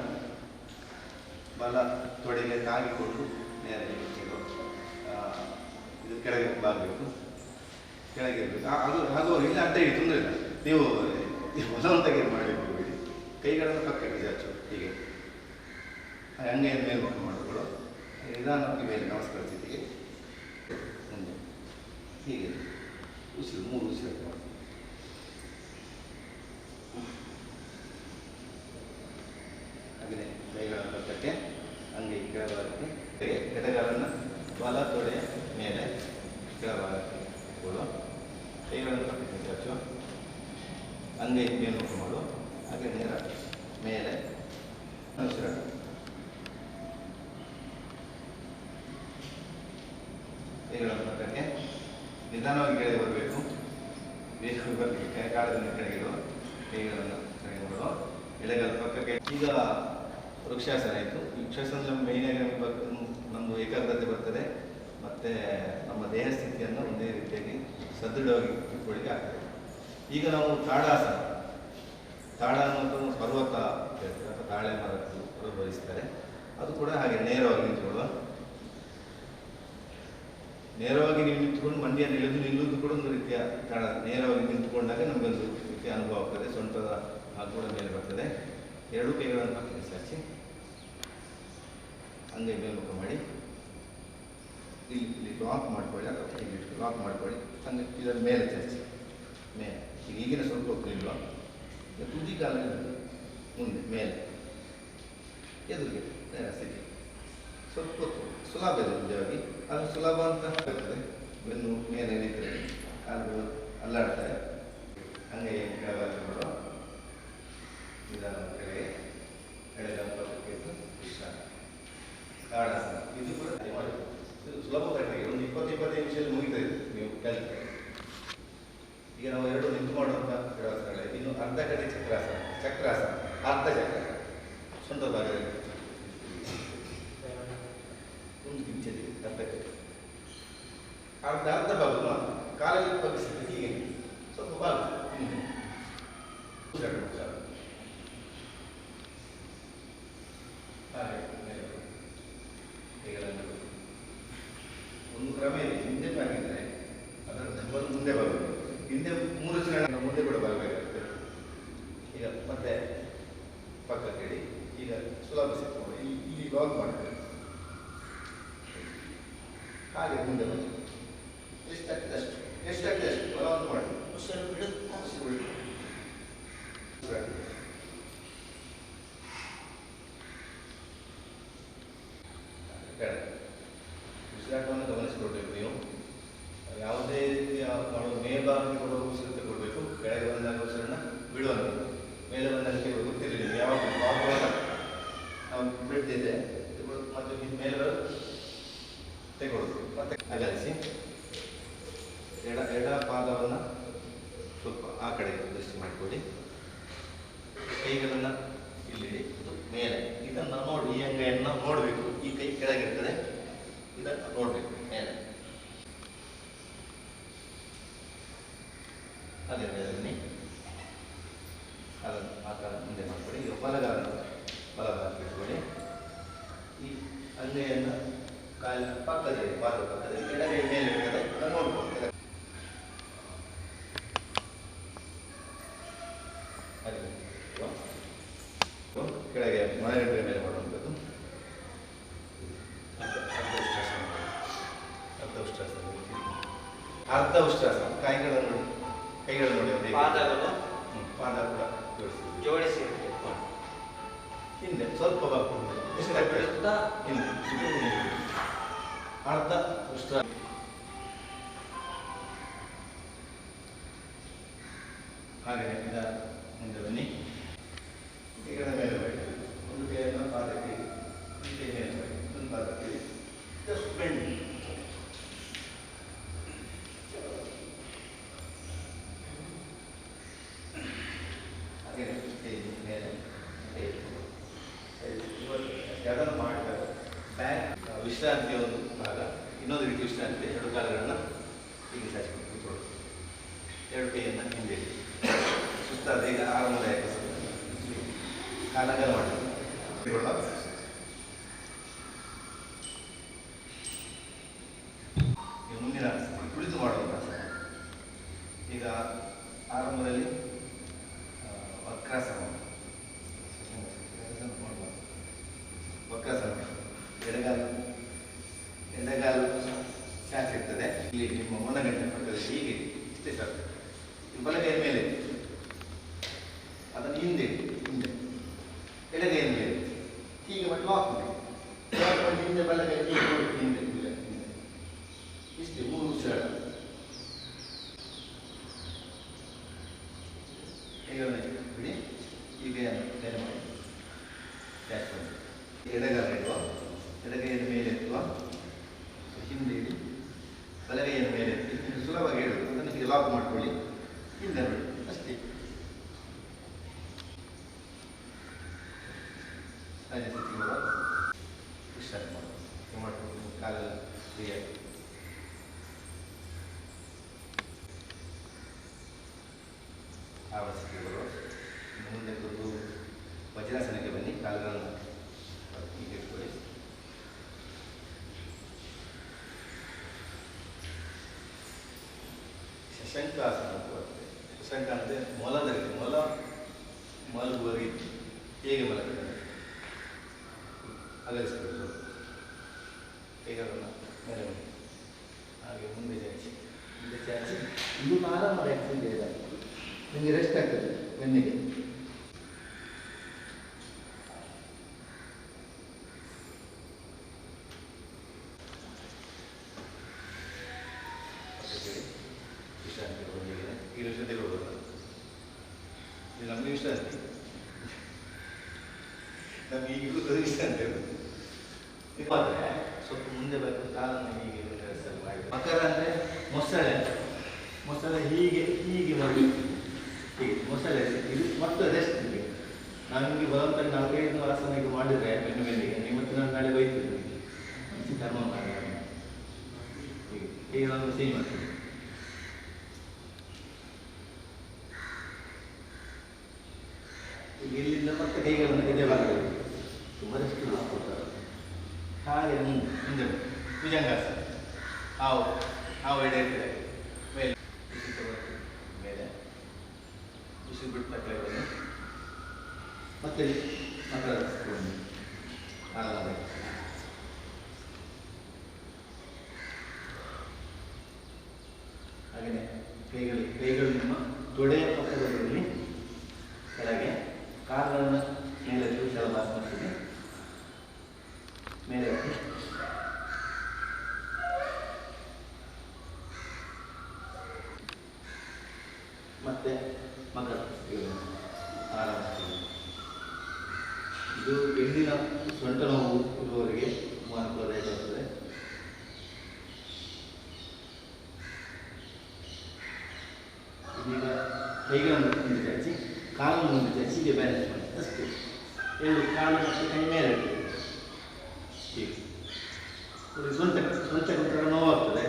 ಬಲ ತೊಡೆಗೆ ತಾಗಿಕೊಂಡು ನೇರ ನಿಂತುಕೊಡುವ. ಇದು ಕೆಳಗೆ ಬಾಗಬೇಕು, ಕೆಳಗೆ ಇರಬೇಕು. ಅದು ಇಲ್ಲ ಅಡ್ಡ ಹೇಳಿ ತೊಂದರೆ ಇಲ್ಲ. ನೀವು ಬಲವಂತಗೆ ಮಾಡಬೇಕು. ಕೈಗಳನ್ನು ಪಕ್ಕಕ್ಕೆ ಚಾಚು, ಹೀಗೆ ಅಂಗೈಯನ್ನು ಮೇಲ್ಮುಖ ಮಾಡಿಕೊಳ್ಳೋ. ನಿಧಾನವಾಗಿ ಮೇಲೆ ನಮಸ್ಕಾರ ಸ್ಥಿತಿಗೆ ಮುಂದೆ ಹೀಗೆ ಉಸಿರು 3 ಉಸಿರು ಮಾಡಿ. ಹಾಗೆಯೇ ಕೈಗಳ ಪಕ್ಕಕ್ಕೆ, ಅಂಗೈ ಕೆಳಭಾಗಕ್ಕೆ, ಎಡಗಾಲನ್ನು ಬಲ ತೊಡೆಯ ಮೇಲೆ ಕೆಳಭಾಗಕ್ಕೆ ಇಟ್ಕೊಳ್ಳೋ. ಕೈಗಳನ್ನು ಪಕ್ಕಕ್ಕೆ ಚಾಚು, ಅಂಗೈ ಮೇಲ್ಮುಖ ಮಾಡು. ಹಾಗೆ ನೇರ ಮೇಲೆ ಉಸಿರಾಟ. ಕೈಗಳ ಪಕ್ಕಕ್ಕೆ ನಿಧಾನವಾಗಿ ಕೆಳಗೆ ಬರಬೇಕು, ಬೇಗ ಬರಲಿಕ್ಕೆ ಕಾಲದಿಂದ ಕೆಳಗೆ ಇಡುವ. ಕೈಗಳನ್ನು ಕೆಳಗೆ ಮಾಡುವ. ಎಳೆಗಳ ಪಕ್ಕಕ್ಕೆ. ಈಗ ವೃಕ್ಷಾಸನ ಆಯಿತು. ವೃಕ್ಷಾಸನ ಮೇಯ್ನಾಗಿ ನಮ್ಮದು ಏಕಾಗ್ರತೆ ಬರ್ತದೆ, ಮತ್ತು ನಮ್ಮ ದೇಹ ಸ್ಥಿತಿಯನ್ನು ಒಂದೇ ರೀತಿಯಾಗಿ ಸದೃಢವಾಗಿ ಇಟ್ಕೊಳ್ಳಿಕ್ಕೆ ಆಗ್ತದೆ. ಈಗ ನಾವು ತಾಡಾಸನ. ತಾಡ ಅನ್ನೋದು ಪರ್ವತ ಹೇಳ್ತಾರೆ, ಅಥವಾ ತಾಳೆ ಮರದ್ದು ಅನುಭವಿಸ್ತಾರೆ. ಅದು ಕೂಡ ಹಾಗೆ ನೇರವಾಗಿ ನಿಂತುಕೊಳ್ಳುವ. ನೇರವಾಗಿ ನೀವು ನಿಂತುಕೊಂಡು ಮಂಡಿಯನ್ನು ಇಳಿದು ನಿಲ್ಲುವುದು ಕೂಡ ಒಂದು ರೀತಿಯ ತಾಳ. ನೇರವಾಗಿ ನಿಂತುಕೊಂಡಾಗ ನಮಗೊಂದು ರೀತಿಯ ಅನುಭವ ಆಗ್ತದೆ. ಸೊಂಟದ ಹಾಗೂ ಕೂಡ ಮೇಲೆ ಬರ್ತದೆ. 2 ಕೈಗಳನ್ನು ಪಕ್ಕಕ್ಕೆ ಚಾಚಿ, ಅಂಗೈ ಮೇಲ್ಮುಖ ಮಾಡಿ, ಇಲ್ಲಿ ಲಾಕ್ ಮಾಡ್ಕೊಳ್ಳಿ, ಅಥವಾ ಇಲ್ಲಿ ಲಾಕ್ ಮಾಡ್ಕೊಳ್ಳಿ. ಹಂಗೆ ಇದರ ಮೇಲೆ ಚಾಚಿ, ಮೇಲೆ. ಈಗಿನ ಸ್ವಲ್ಪ ಹೊತ್ತು ಇಲ್ವಾ, ತುದಿ ಕಾಲಲ್ಲಿ ಮುಂದೆ ಮೇಲೆ ಎದುರಿಗೆ ನೇರ ಸ್ಥಿತಿ. ಸ್ವಲ್ಪ ಹೊತ್ತು ಸುಲಭ ಇದೆ ನಿಜವಾಗಿ. ಅದು ಸುಲಭ ಅಂತ ಬರ್ತದೆ. ಬೆನ್ನು ಮೇಲೆ ನಿಂತರೆ ಕಾಲುಗಳು ಅಲ್ಲಾಡ್ತಾರೆ. ಹಂಗೆ ಕೆಳಗೆ ಮಾಡುವ. ನಿಧಾನ ಕೆಳಗೆ, ಎಳೆದ ಪಕ್ಕಕ್ಕೆ ಇಟ್ಟು ವಿಶ್ರಾಂತಿ. ತಾಡಾಸನ ಇದು ಕೂಡ ಮಾಡಬೇಕು. ಇದು ಸುಲಭ ಪ್ರಕ್ರಿಯೆ. ಒಂದು 20-25 ನಿಮಿಷದಲ್ಲಿ ಮುಗಿತಾ ಇದೆ ನೀವು ಕಲಿತು. ಈಗ ನಾವು 2 ನಿಂತು ಮಾಡುವಂಥ ಯೋಗಾಸನಗಳಿವೆ. ಇನ್ನು ಅರ್ಧ ಕಡೆ ಚಕ್ರಾಸನ. ಅರ್ಧ ಚಕ್ರ ಸ್ವಂತ ಭಾಗದಲ್ಲಿ ಒಂದು ಕಿಂಚದಿ ಅರ್ಧ ಭಾಗ ಮಾತ್ರ ಕಾಲಲ್ಲಿ ಬಗ್ಗಿಸಿದ್ರೆ ಹೀಗೆ ಸ್ವಲ್ಪ ಭಾಗ ಒಂದು ಕ್ರಮ ಇದೆ. ಹಿಂದೆ ಬಾಗಿದ್ರೆ ಅದರ ಧರ್ಮದ ಮುಂದೆ ಬರಬೇಕು. ಹಿಂದೆ 3 ಚರಣ ಮುಂದೆ ಕೂಡ ಬರಬೇಕಾಗ್ತದೆ. ಈಗ ಮತ್ತೆ ಪಕ್ಕಕ್ಕೆ ಇಡಿ. ಈಗ ಸುಲಭ ಸಿಕ್ಕೊಂಡು ಇಲ್ಲಿ ಲಾಕ್ ಮಾಡ್ತಾರೆ. ಹಾಗೆ ಮುಂದೆ ಬಂದು ಎಷ್ಟಾಗ್ತದೆ ಅಷ್ಟು ಬಲವನ್ನು ಮಾಡಿ ಉಸಿರು ಬಿಡು. ಉಸಿರಾಟವನ್ನು ಗಮನಿಸಿಕೊಳ್ಬೇಕು. ನೀವು ಯಾವುದೇ ರೀತಿಯ ಮಾಡುವ ಮೇಲ್ಭಾಗಕ್ಕೆ ಕೊಡುವ ಉಸಿರು ತಗೊಳ್ಬೇಕು. ಕೆಳಗೆ ಬಂದಾಗ ಉಸಿರನ್ನು ಬಿಡುವಂಥದ್ದು. ಮೇಲೆ ಬಂದಾಗ ಕೆಲವು ಗೊತ್ತಿರಲಿಲ್ಲ ನೀವು ಯಾವಾಗ ನಾವು ಬಿಡ್ತಿದ್ದೆ ಮತ್ತು ಮೇಲೆ ಬರೋದು ತೆಗೊಳ್ಳೋದು. ಮತ್ತೆ ಅಗಲಿಸಿ ಎಡ ಪಾದವನ್ನು ಸ್ವಲ್ಪ ಆ ಕಡೆ ದೃಷ್ಟಿ ಮಾಡಿಕೊಳ್ಳಿ. ಕೈಗಳನ್ನು ಇಲ್ಲಿ ಮೇಲೆ ಇದನ್ನು ನೋಡಿ, ಈ ಅಂಗೈಯನ್ನು ನೋಡಬೇಕು. ಈ ಕೈ ಕೆಳಗಿರ್ತದೆ, ಇದನ್ನು ನೋಡಬೇಕು ಮೇಲೆ. ಅದೇ ಮೇಲೆ ಅದನ್ನು ಆ ಥರ ಮುಂದೆ ಮಾಡಿಕೊಳ್ಳಿ. ಈಗ ಬಲಗಾಲಕ್ಕೆ ಇಟ್ಕೊಳ್ಳಿ. ಈ ಅಂಗೈಯನ್ನು ಕಾಲಿನ ಪಕ್ಕದಲ್ಲಿ, ಪಾದ ಪಕ್ಕದಲ್ಲಿ ಎಡಗೈ ಮೇಲೆ ಇರ್ತದೆ, ಅದನ್ನು ನೋಡ್ಬೋದು. ಕೆಳಗೆ ಮೊಣಗಂಟೆ ಮೇಲೆ ಮಾಡುವಂಥದ್ದು. ಅರ್ಧ ಉಷ್ಟ್ರಾಸನ ಕೈಗಳನ್ನು ನೋಡಿ ಒಂದು ಪಾದಗಳು ಪಾದ ಕೂಡ ಜೋಡಿಸಿ ಹಿಂದೆ ಸ್ವಲ್ಪ ಬಿಡುತ್ತಾ ಹಿಂದೆ ಅರ್ಧ ಉಷ್ಟ್ರಾಸನ. ಹಾಗೆ ಮುಂದೆ ಬನ್ನಿ. ಕೈಗಳ ಮೇಲೆ ಬನ್ನಿ. ಒಂದು ಕೈಯನ್ನು ಪಾದಕ್ಕೆ, ಒಂದು ಕೈ ಮೇಲೆ ಬನ್ನಿ, ಒಂದು ಪಾದಕ್ಕೆ ಜಸ್ಟ್ ಬೆಂಡ್. ಹಾಗೆ ಕೈ ಮೇಲೆ ಅದನ್ನು ಮಾಡ್ತಾರೆ. ಬ್ಯಾಕ್ ವಿಶ್ರಾಂತಿಯ ಒಂದು ಭಾಗ, ಇನ್ನೊಂದು ರೀತಿ ವಿಶ್ರಾಂತಿ. ಎರಡು ಕಾಲುಗಳನ್ನು ಹೀಗೆ ಚಾಚಿಕೊಂಡು ಕೂತ್ಕೊಳ್ಳಿ. ಎರಡು ಕೈಯನ್ನು ಹಿಂದೆ ಸುಸ್ತಾದ ಈಗ ಆರಾಮದಾಯಕ ಕಾಲಗಲ ಮಾಡಿ ಮುಂದಿನ ಕುಳಿತು ಮಾಡುವಂಥ ಆಸನ. ಈಗ ಆರಂಭದಲ್ಲಿ ವಕ್ರಾಸನ. ವಕ್ರಾಸನ ಎಡಗಾಲು ಚಾಚಿರ್ತದೆ. ಇಲ್ಲಿ ನಿಮ್ಮ ಮೊಣಗಂಟೆ ಪಕ್ಕದಲ್ಲಿ ಹೀಗೆ ಇಷ್ಟೇ ಸಾಕು. ಬಲಗೈಯ ಮೇಲೆ ಅದನ್ನು ಹಿಂದೆ ಎಡಗೈಯ ಮೇಲೆ ಹೀಗೆ ಮಾಡಿ ಲಾಕ್ ಮಾಡಿ ಹಿಂದೆ ಬಲಗೈ ಹಿಂದೆ ಇಷ್ಟೇ 3 ಉಸಿರಾಟ. ಕೈಗಳನ್ನು ಬಿಡಿ. ಈಗ ಮೇಲೆ ಮಾಡಿ ಕ್ಯಾಚ್ ಮಾಡಿ ಎಡಗಾಲ ಇಡುವ, ಎಡಗೈಯನ್ನು ಮೇಲೆ ಎತ್ತುವ, ಹಿಂದೆ ಇಡಿ, ಬಲಗೈಯನ್ನು ಮೇಲೆ ಎತ್ತಿ. ಇದು ಸುಲಭವಾಗಿ ಹೇಳುವುದು. ಅದನ್ನು ಹೀಗೆ ಲಾಕ್ ಮಾಡ್ಕೊಳ್ಳಿ, ಹಿಂದೆ ಬಿಡಿ ಅಷ್ಟೇ. ಸಹಜ ಸ್ಥಿತಿಗೆ ಬರುವ ವಿಶ್ರಾಂತಿ ಮಾಡ್ಕೊಂಡು ಕಾಲೆಲ್ಲ ಫ್ರೀಯಾಗಿ. ಆವಸ್ಥೆಗೆ ಬರುವ ಮುಂದೆ ಕೂತು ವಜ್ರಾಸನಕ್ಕೆ ಬನ್ನಿ. ಕಾಲುಗಳನ್ನು ಹೀಗೆ ಇಟ್ಕೊಳ್ಳಿ. ಶಶಂಕಾಸನ ಅಂತ ಬರ್ತದೆ. ಶಶಂಕ ಅಂದರೆ ಮೊಲದ ರೀತಿ, ಮೊಲ ಮಲಗುವ ರೀತಿ. ಹೇಗೆ ಮಲಗ್ತದೆ ಅಗಲಿಸ್ಬೇಕು. ಕೈಗಳನ್ನು ಮೇಲೆ ಮಾಡಿ ಹಾಗೆ ಮುಂದೆ ಚಾಚಿ ಇದು ಆರಾಮದ ಎಕ್ಸರ್ಸೈಸ್ ಆಗಿದೆ. ನಿಮಗೆ ರೆಸ್ಟ್ ಆಗ್ತದೆ ಬೆನ್ನಿಗೆ. ವಿಶ್ರಾಂತಿ ಕೊಡೋದಿದೆ. ಈಗ ವಿಶ್ರಾಂತಿ ಕೊಡ್ಬೋದು. ಇದು ನಮಗೆ ವಿಶ್ರಾಂತಿ. ನಮ್ಗೆ ಈಗಲೂ ವಿಶ್ರಾಂತಿ ಆದರೆ ಸ್ವಲ್ಪ ಮುಂದೆ ಬೇಕು. ಕಾಲನ್ನು ಹೀಗೆ ಮಾಡಿ. ಮಕರ ಅಂದರೆ ಮೊಸಳೆ. ಮೊಸಳೆ ಹೀಗೆ ಹೀಗೆ ಮಾಡಿ ಹೀಗೆ ಮೊಸಳೆ ಇದು ಮತ್ತು ರೆಸ್ಟ್ ಇದೆ. ನಾನು ನಿಮಗೆ ಬರುವಂತ 4-5 ಆಸನ ಈಗ ಮಾಡಿದರೆ ಬೆನ್ನಿಗೆ ನಿಮ್ಮತ್ತು ನಾನು ನಾಳೆ ಬೈತಿದ್ದೀನಿ. ಕರ್ಮ ಮಾಡಿ ಹೀಗೆ ಹೀಗೆ ನಾವು ಚೇಂಜ್ ಮಾಡ್ತೀವಿ. ಈಗ ಇಲ್ಲಿಂದ ಮತ್ತೆ ಕೈಗಳನ್ನು ಎದೆ ಭಾಗದಲ್ಲಿ ತುಂಬ ರೆಸ್ಟ್ ಕೊಡ್ತಾರೆ. ಹಾಗೆ ಮುಂದೆ ಭುಜಂಗಾಸನ. ಹಾವು ಎಡೆ ಇರ್ತದೆ ಮೇಲೆ ಮೇಲೆ ಬಿಸಿಲು ಬಿಟ್ಟು ಮಕ್ಕಳ ಬನ್ನಿ. ಮತ್ತೆ ಮಕ್ಕಳ ಆರಾಮ. ಹಾಗೆಯೇ ಕೈಗಳು ನಿಮ್ಮ ತೊಡೆಯ ಪಕ್ಕದಲ್ಲಿ ಕೆಳಗೆ, ಕಾಲುಗಳನ್ನು ಮೇಲೆ ಶಲಭಾಸ ಮಾಡ್ತೀನಿ. ಮೇಲೆ ಮತ್ತೆ ಮಕ್ಕಳ ಆರಾಮ. ಇದು ಬೆನ್ನಿನ ಸೊಂಟ ನೋವು ಇರುವವರಿಗೆ ಅನುಕೂಲದಾಯಕ ಆಗ್ತದೆ. ಇದೀಗ ಕೈಗಳನ್ನು ಮುಂದೆ ಚಾಚಿ, ಕಾಲನ್ನು ಮುಂದೆ ಚಾಚಿ ಹೀಗೆ ಬ್ಯಾಲೆನ್ಸ್ ಮಾಡಿ ಅಷ್ಟೇ. 2 ಕಾಲು ಮತ್ತು ಕೈ ಮೇಲೆ ಹೀಗೆ ಸೊಂಟ ಕೊಟ್ಟರೆ ನೋವಾಗ್ತದೆ,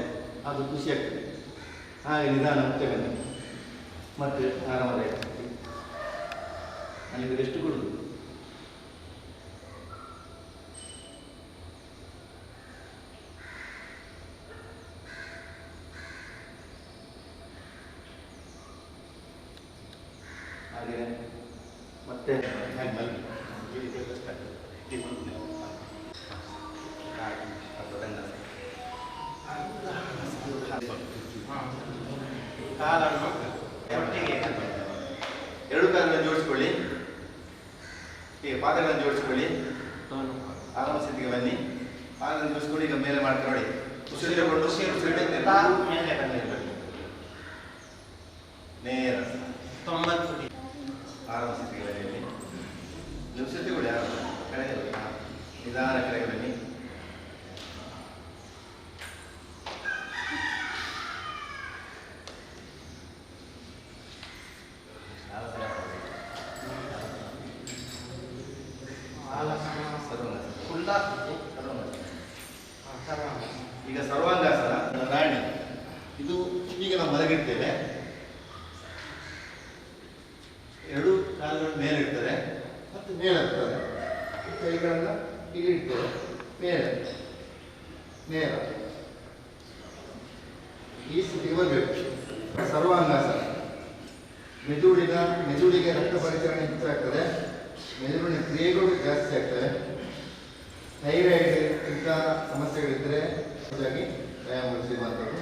ಅದು ಖುಷಿ ಆಗ್ತದೆ. ಹಾಗೆ ನಿಧಾನ ಮತ್ತೆ ಬನ್ನಿ. ಮತ್ತೆ ಆರಾಮದಾಯಕ. ನನಗೆ ರೆಸ್ಟ್ ಕೊಡುದು. ಹಾಗೆ ಮತ್ತೆ ಹಾಗೆ ಮಲಗಿ ಪಾದಗಳನ್ನು ಜೋಡಿಸ್ಕೊಳ್ಳಿ. ಆರಾಮ ಸ್ಥಿತಿಗೆ ಬನ್ನಿ. ಪಾದಗಳನ್ನು ಜೋಡಿಸ್ಕೊಳ್ಳಿ. ಈಗ ಮೇಲೆ ಮಾಡ್ಕೊಳ್ಳಿ. ಉಸಿರು ತಗೊಂಡು ಮೇಲೆ ಬನ್ನಿ. ನೇರ 90 ಆರಾಮ ಸ್ಥಿತಿಗೆ ಬನ್ನಿ. ನೀವು ಉಸಿರು ತಗೊಳ್ಳಿ. ಆರಾಮ ಕೆಳಗೆ ಬನ್ನಿ. ನಿಧಾನ ಕೆಳಗೆ ಬನ್ನಿ. ಈಗ ಸರ್ವಾಂಗಾಸನ ರಾಣಿ. ಇದು ಈಗ ನಾವು ಮಲಗಿರ್ತೇವೆ. ಎರಡು ಕಾಲುಗಳು ಮೇಲೆ ಇರ್ತದೆ ಮತ್ತು ಮೇಲೆ ಇರ್ತದೆ. ಕೈಗಳನ್ನ ಈಗ ಇಡ್ತೇವೆ ಮೇಲೆ ನೇರ ಈ ಸ್ಥಿತಿಗೆ ಬರಬೇಕು. ಸರ್ವಾಂಗಾಸನ. ಮೆದುಳಿಗೆ ರಕ್ತ ಪರಿಚಲನೆ ಹೆಚ್ಚಾಗ್ತದೆ. ಮೆದುಳಿನ ಕ್ರಿಯೆಗಳು ಜಾಸ್ತಿ ಆಗ್ತವೆ. ಥೈರಾಯ್ಡ್ ಇಂಥ ಸಮಸ್ಯೆಗಳಿದ್ದರೆ ಹೆಚ್ಚಾಗಿ ವ್ಯಾಯಾಮ ಸಿಗುವಂಥದ್ದು.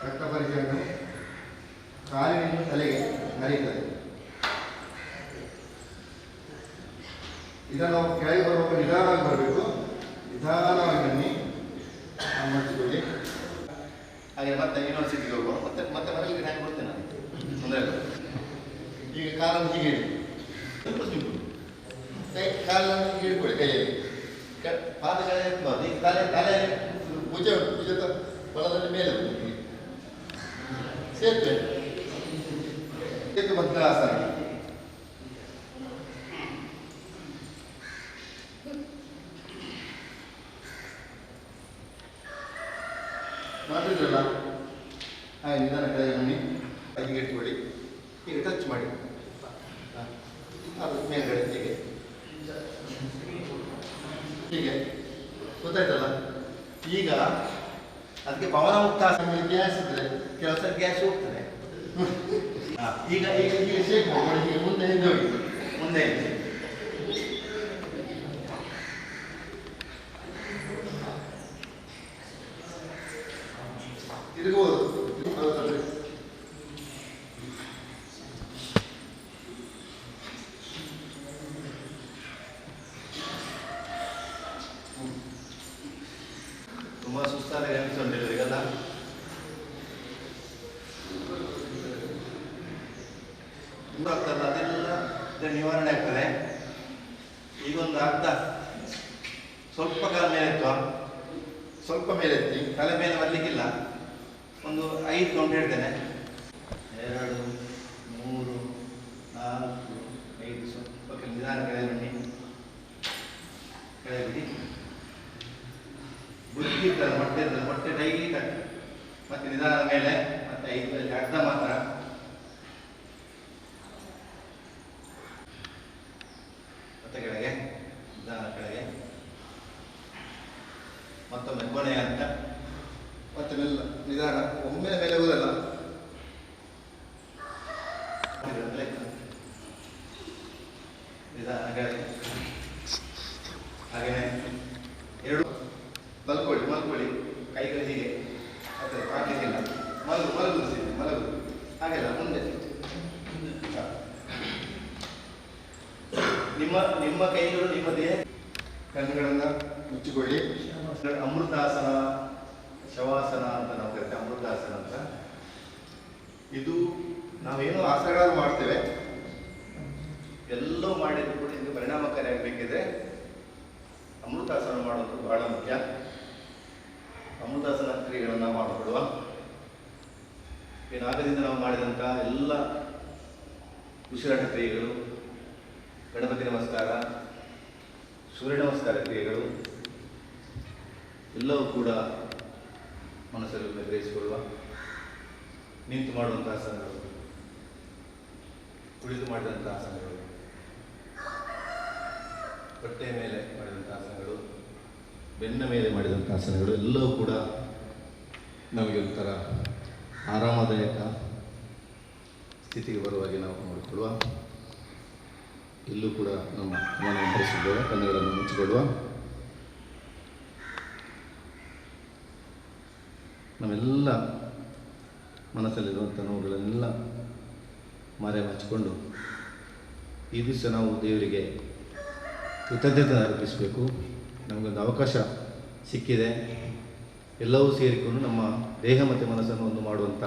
ರಕ್ತ ಪರಿಚಲನೆ ಕಾಲಿನಿಂದ ತಲೆಗೆ ಹರಿಯುತ್ತದೆ. ಇದನ್ನು ನಾವು ಕೆಳಗೆ ಬರುವಾಗ ನಿಧಾನವಾಗಿ ಬರಬೇಕು. ನಿಧಾನವಾಗಿ ಬನ್ನಿ. ಮಾಡಿಕೊಳ್ಳಿ. ಹಾಗೆ ಮತ್ತೆ ಇನ್ನೊಂದು ಸ್ಥಿತಿಗೆ ಹೋಗುವ. ಮತ್ತೆ ಮತ್ತೆ ಮರಳಿಗೆ ನಾನು ಕೊಡ್ತೇನೆ. ನಾನು ತೊಂದರೆ ಇಲ್ಲ. ಈಗ ಕಾಲನ್ನು ಹೀಗೆ ಇಡಿ. ಸ್ವಲ್ಪ ಸಿಂಪಲ್. ಕಾಲನ್ನು ಹೀಗೆ ಇಟ್ಕೊಳ್ಳಿ ಕೈಯಲ್ಲಿ. ಪಾದಗಳೇ ಎತ್ತಬಾರ್ದು. ಈಗ ತಲೆ ಭುಜ ಭುಜದ ಬಲದಲ್ಲಿ ಮೇಲೆ ಸೇರ್ತೇವೆ. ಸೇತು ಭದ್ರಾಸನ. ಮಾಡಿದ್ರಲ್ಲ ಹಾಗೆ ನಿಧಾನ ಕೆಳಗೆ ಬನ್ನಿ. ಹೀಗೆ ಇಟ್ಕೊಳ್ಳಿ. ಈಗ ಟಚ್ ಮಾಡಿ ಅದು ಮೇಲ್ಗಡೆ ಹೀಗೆ ಹೀಗೆ ಗೊತ್ತಾಯ್ತಲ್ಲ. ಈಗ ಅದಕ್ಕೆ ಪವನ ಮುಕ್ತಾಸನ ಗ್ಯಾಸ್ ಇದ್ರೆ ಕೆಲಸ ಗ್ಯಾಸ್ ಹೋಗ್ತದೆ. ಈಗ ಈಗ ಹೀಗೆ ಶೇಕ್ ಮಾಡಿ. ಹೀಗೆ ಮುಂದೆ ಹಿಂದೆ ಹೋಗಿ ಮುಂದೆ ತಿರುಗುವುದು. ತುಂಬ ಸುಸ್ತಾದಾಗ ಅನಿಸ್ಕೊಂಡಿರೋರಿಗೆಲ್ಲ ಆಗ್ತಲ್ಲ ಅದೆಲ್ಲ ನಿವಾರಣೆ ಆಗ್ತದೆ. ಈಗೊಂದು ಅರ್ಧ ಸ್ವಲ್ಪ ಕಾಲ ಮೇಲೆ ಎತ್ತುವ. ಸ್ವಲ್ಪ ಮೇಲೆ ಎತ್ತಿ. ತಲೆ ಮೇಲೆ ಬರಲಿಕ್ಕಿಲ್ಲ. ಒಂದು 5 ಕೌಂಟ್ ಹೇಳ್ತೇನೆ. 2 3 4 5. ಸ್ವಲ್ಪ ನಿಧಾನ ಕೆಳಗೆ ಬನ್ನಿ. ಕೆಳಗೆ ಬಿಡಿ. ಬುದ್ಧಿ ಇರ್ತದೆ ಮೊಟ್ಟೆ ಇರ್ತದೆ. ಮೊಟ್ಟೆ ಟೈಟ್ ಆಗಿ ಮತ್ತೆ ನಿಧಾನ ಮೇಲೆ ಮತ್ತೆ 5 ಅರ್ಧ ಮಾತ್ರ. ಮತ್ತೆ ಕೆಳಗೆ ನಿಧಾನ ಕೆಳಗೆ. ಮತ್ತೊಮ್ಮೆ ಕೊನೆಯ ಅಂತ ಮತ್ತೆ ಮೆಲ್ಲ ನಿಧಾನ. ಒಮ್ಮೆ ಮೇಲೆ ಹೋಗಲ್ಲ. ನಿಧಾನ ಕೆಳಗೆ. ಹಾಗೆಯೇ 2 ಮಲ್ಕೊಳ್ಳಿ. ಕೈಗಳು ಹೀಗೆ ಮತ್ತೆ ಹಾಕಲಿಕ್ಕಿಲ್ಲ. ಮಲಗುದು ಹಾಗೆಲ್ಲ ಮುಂದೆ. ನಿಮ್ಮ ಕೈಗಳು ನಿಮ್ಮ ದೇಹ. ಕಣ್ಣುಗಳನ್ನು ಮುಚ್ಚಿಕೊಳ್ಳಿ. ಅಮೃತಾಸನ ಶವಾಸನ ಅಂತ ನಾವು ಕರಿತೇವೆ. ಅಮೃತಾಸನ ಅಂತ. ಇದು ನಾವೇನೋ ಆಸನಗಳನ್ನು ಮಾಡ್ತೇವೆ. ಎಲ್ಲೋ ಮಾಡಿದ್ರು ಕೂಡ ಇದು ಪರಿಣಾಮಕಾರಿ ಆಗಬೇಕಿದ್ರೆ ಅಮೃತಾಸನ ಮಾಡೋದು ಬಹಳ ಮುಖ್ಯ. ಅಮೃತಾಸನ ಕ್ರಿಯೆಗಳನ್ನು ಮಾಡಿಕೊಳ್ಳುವ. ಆಗದಿಂದ ನಾವು ಮಾಡಿದಂಥ ಎಲ್ಲ ಉಸಿರಾಟ ಕ್ರಿಯೆಗಳು, ಗಣಪತಿ ನಮಸ್ಕಾರ, ಸೂರ್ಯ ನಮಸ್ಕಾರ ಕ್ರಿಯೆಗಳು ಎಲ್ಲವೂ ಕೂಡ ಮನಸ್ಸಲ್ಲಿ ಗ್ರಹಿಸಿಕೊಳ್ಳುವ. ನಿಂತು ಮಾಡುವಂಥ ಆಸನಗಳು, ಕುಳಿತು ಮಾಡಿದಂಥ ಆಸನಗಳು, ಹೊಟ್ಟೆಯ ಮೇಲೆ ಮಾಡಿದಂಥ ಆಸನಗಳು, ಬೆನ್ನ ಮೇಲೆ ಮಾಡಿದಂಥ ಆಸನಗಳು ಎಲ್ಲವೂ ಕೂಡ ನಮಗೆ ಒಂಥರ ಆರಾಮದಾಯಕ ಸ್ಥಿತಿಗೆ ಬರುವಾಗೆ ನಾವು ನೋಡಿಕೊಳ್ಳುವ. ಇಲ್ಲೂ ಕೂಡ ನಮ್ಮ ಮನವನ್ನು ಹರಿಸಿಕೊಳ್ಳುವ. ಕಣ್ಣುಗಳನ್ನು ಮುಚ್ಚಿಕೊಳ್ಳುವ. ನಮ್ಮೆಲ್ಲ ಮನಸ್ಸಲ್ಲಿರುವಂಥ ನೋವುಗಳನ್ನೆಲ್ಲ ಮರೆ ಹಚ್ಚಿಕೊಂಡು ಈ ದಿವಸ ನಾವು ದೇವರಿಗೆ ಕೃತಜ್ಞತೆ ಅರ್ಪಿಸಬೇಕು. ನಮಗೊಂದು ಅವಕಾಶ ಸಿಕ್ಕಿದೆ. ಎಲ್ಲವೂ ಸೇರಿಕೊಂಡು ನಮ್ಮ ದೇಹ ಮತ್ತು ಮನಸ್ಸನ್ನು ಒಂದು ಮಾಡುವಂಥ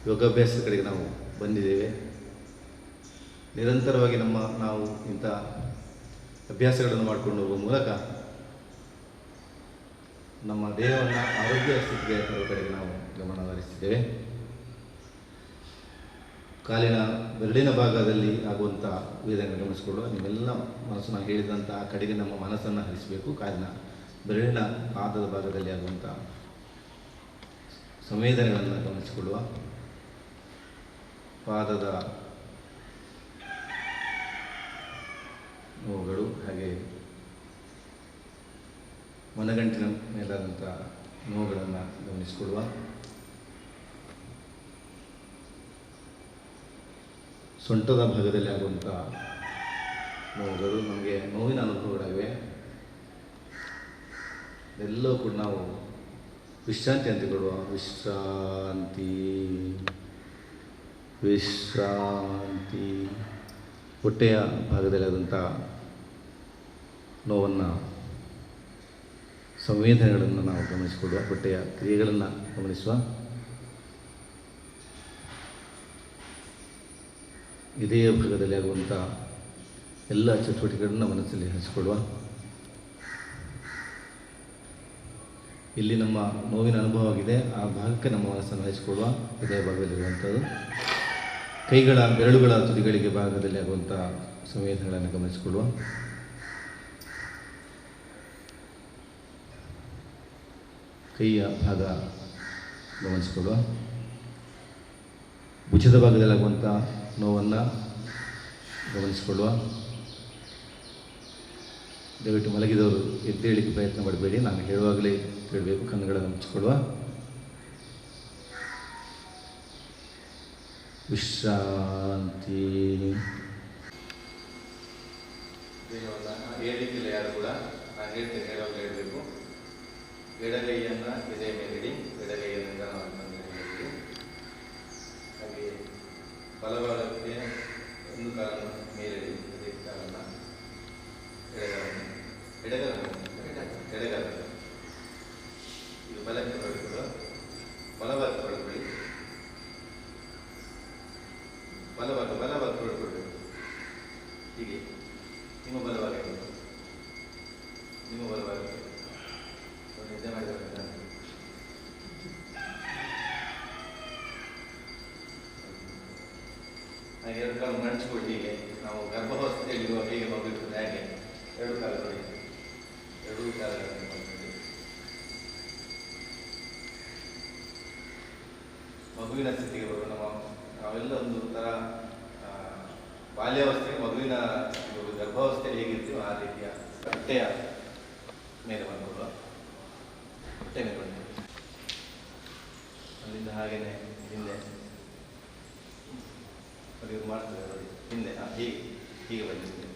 ಯೋಗಾಭ್ಯಾಸದ ಕಡೆಗೆ ನಾವು ಬಂದಿದ್ದೇವೆ. ನಿರಂತರವಾಗಿ ನಾವು ಇಂಥ ಅಭ್ಯಾಸಗಳನ್ನು ಮಾಡಿಕೊಂಡು ಹೋಗುವ ಮೂಲಕ ನಮ್ಮ ದೇಹವನ್ನು ಆರೋಗ್ಯ ಸ್ಥಿತಿಗೆ ತರುವ ಕಡೆಗೆ ನಾವು ಗಮನ ಹರಿಸ್ತಿದ್ದೇವೆ. ಕಾಲಿನ ಬೆರಳಿನ ಭಾಗದಲ್ಲಿ ಆಗುವಂಥ ವೇದನೆ ಗಮನಿಸಿಕೊಳ್ಳುವ ನಿಮ್ಮೆಲ್ಲ ಮನಸ್ಸನ್ನು ಹೇಳಿದಂಥ ಆ ಕಡೆಗೆ ನಮ್ಮ ಮನಸ್ಸನ್ನು ಹರಿಸಬೇಕು. ಕಾಲಿನ ಬೆರಳಿನ ಪಾದದ ಭಾಗದಲ್ಲಿ ಆಗುವಂಥ ಸಂವೇದನೆಗಳನ್ನು ಗಮನಿಸಿಕೊಳ್ಳುವ, ಪಾದದ ನೋವುಗಳು, ಹಾಗೆ ಮನಗಂಟಿನ ಮೇಲಾದಂಥ ನೋವುಗಳನ್ನು ಗಮನಿಸಿಕೊಳ್ಳುವ, ಸೊಂಟದ ಭಾಗದಲ್ಲಿ ಆಗುವಂಥ ನೋವುಗಳು, ನಮಗೆ ನೋವಿನ ಅನುಭವಗಳಾಗಿವೆ. ಎಲ್ಲವೂ ಕೂಡ ನಾವು ವಿಶ್ರಾಂತಿ ಅಂತ ಕೊಡುವ. ವಿಶ್ರಾಂತಿ ವಿಶ್ರಾಂತಿ. ಹೊಟ್ಟೆಯ ಭಾಗದಲ್ಲಿ ಆದಂಥ ನೋವನ್ನು, ಸಂವೇದನೆಗಳನ್ನು ನಾವು ಗಮನಿಸಿಕೊಳ್ಳುವ, ಹೊಟ್ಟೆಯ ಕ್ರಿಯೆಗಳನ್ನು ಗಮನಿಸುವ, ಇದೆಯ ಭಾಗದಲ್ಲಿ ಆಗುವಂಥ ಎಲ್ಲ ಚಟುವಟಿಕೆಗಳನ್ನು ಮನಸ್ಸಲ್ಲಿ ಹಂಚಿಕೊಳ್ಳುವ. ಇಲ್ಲಿ ನಮ್ಮ ನೋವಿನ ಅನುಭವ ಆಗಿದೆ, ಆ ಭಾಗಕ್ಕೆ ನಮ್ಮ ಮನಸ್ಸನ್ನು ಹಂಚಿಕೊಳ್ಳುವ. ಇದೆಯ ಭಾಗದಲ್ಲಿರುವಂಥದ್ದು ಕೈಗಳ ಬೆರಳುಗಳ ತುದಿಗಳಿಗೆ ಭಾಗದಲ್ಲಿ ಆಗುವಂಥ ಸಂವೇದನೆಗಳನ್ನು ಗಮನಿಸಿಕೊಳ್ಳುವ. ಕೈಯ ಭಾಗ ಗಮನಿಸಿಕೊಳ್ಳುವ. ಭುಜದ ಭಾಗದಲ್ಲಿ ಆಗುವಂಥ ನೋವನ್ನು ಗಮನಿಸಿಕೊಳ್ಳುವ. ದಯವಿಟ್ಟು ಮಲಗಿದವರು ಎದ್ದೇಳಿಕ್ಕೆ ಪ್ರಯತ್ನ ಮಾಡಬೇಡಿ, ನಾನು ಹೇಳುವಾಗಲೇ ಕೇಳಬೇಕು. ಕಣ್ಣುಗಳನ್ನು ಮುಚ್ಚಿಕೊಳ್ಳುವ. ವಿಶ್ರಾಂತಿ. ದೇಹವನ್ನು ಏಳಿಕ್ಕಿಲ್ಲ ಯಾರು ಕೂಡ, ನಾನು ಹೇಳ್ತೇನೆ, ಹೇಳುವಾಗ ಹೇಳಬೇಕು. ಎಡಗೈಯನ್ನು ಎದೆಯ ಮೇಲಿಡಿ, ಎಡಗೈಯನ್ನು ನಿಧಾನವಾಗಿ ಮೇಲಿಡಿ. ಹಾಗೆ ಬಲಭಾಗಕ್ಕೆ ಒಂದು ಕಾಲನ್ನು ಮೇಲಿಡಿ, ಅದೇ ಕಾಲನ್ನು ಎಡಗಾಲ ಇದು ಬಲಕ್ಕೆ ಹೊರಡ್ಕೊಳ್ಳುವ, ಬಲಭಾಗ ಹೊರಡ್ಕೊಳ್ಳಿ, ಬಲಭಾಗ ಹೊರಡ್ಕೊಳ್ಳಿ. ಹೀಗೆ ನಿಮ್ಮ ಬಲಭಾಗ, ನಿಮ್ಮ ಬಲಭಾಗ ನಿದ್ದೆ ಮಾಡಿದ ಹಾಗೆ ಎರಡು ಕಾಲು ಮಡಚಿಕೊಳ್ಳಿ. ಹೀಗೆ ನಾವು ಗರ್ಭಾವಸ್ಥೆಯಲ್ಲಿರುವಾಗ ಹೇಗೆ ಮಗುವಿರ್ತದೆ ಹಾಗೆ ಎರಡು ಕಾಲ ನೋಡಿ, ಎರಡೂ ಕಾಲಗಳನ್ನು ಮಾಡ್ತೀವಿ. ಮಗುವಿನ ಸ್ಥಿತಿಗೆ ಬರುವ ನಾವೆಲ್ಲ ಒಂದು ಥರ ಬಾಲ್ಯಾವಸ್ಥೆಗೆ ಮಗುವಿನ ಗರ್ಭಾವಸ್ಥೆಯಲ್ಲಿ ಹೇಗಿರ್ತೀವೋ ಆ ರೀತಿಯ ಹೊಟ್ಟೆಯ ಮೇಲೆ ಬಂದ್ಕೊಳ್ಳುವ. ಹೊಟ್ಟೆ ಮೇಲೆ ಬಂದು ಅಲ್ಲಿಂದ ಹಾಗೇನೆ ಹಿಂದೆ ಇವ್ರು ಮಾಡ್ತಾರೆ ನೋಡಿ, ಹಿಂದೆ ಹೀಗೆ ಹೀಗೆ ಬಂದಿದೆ.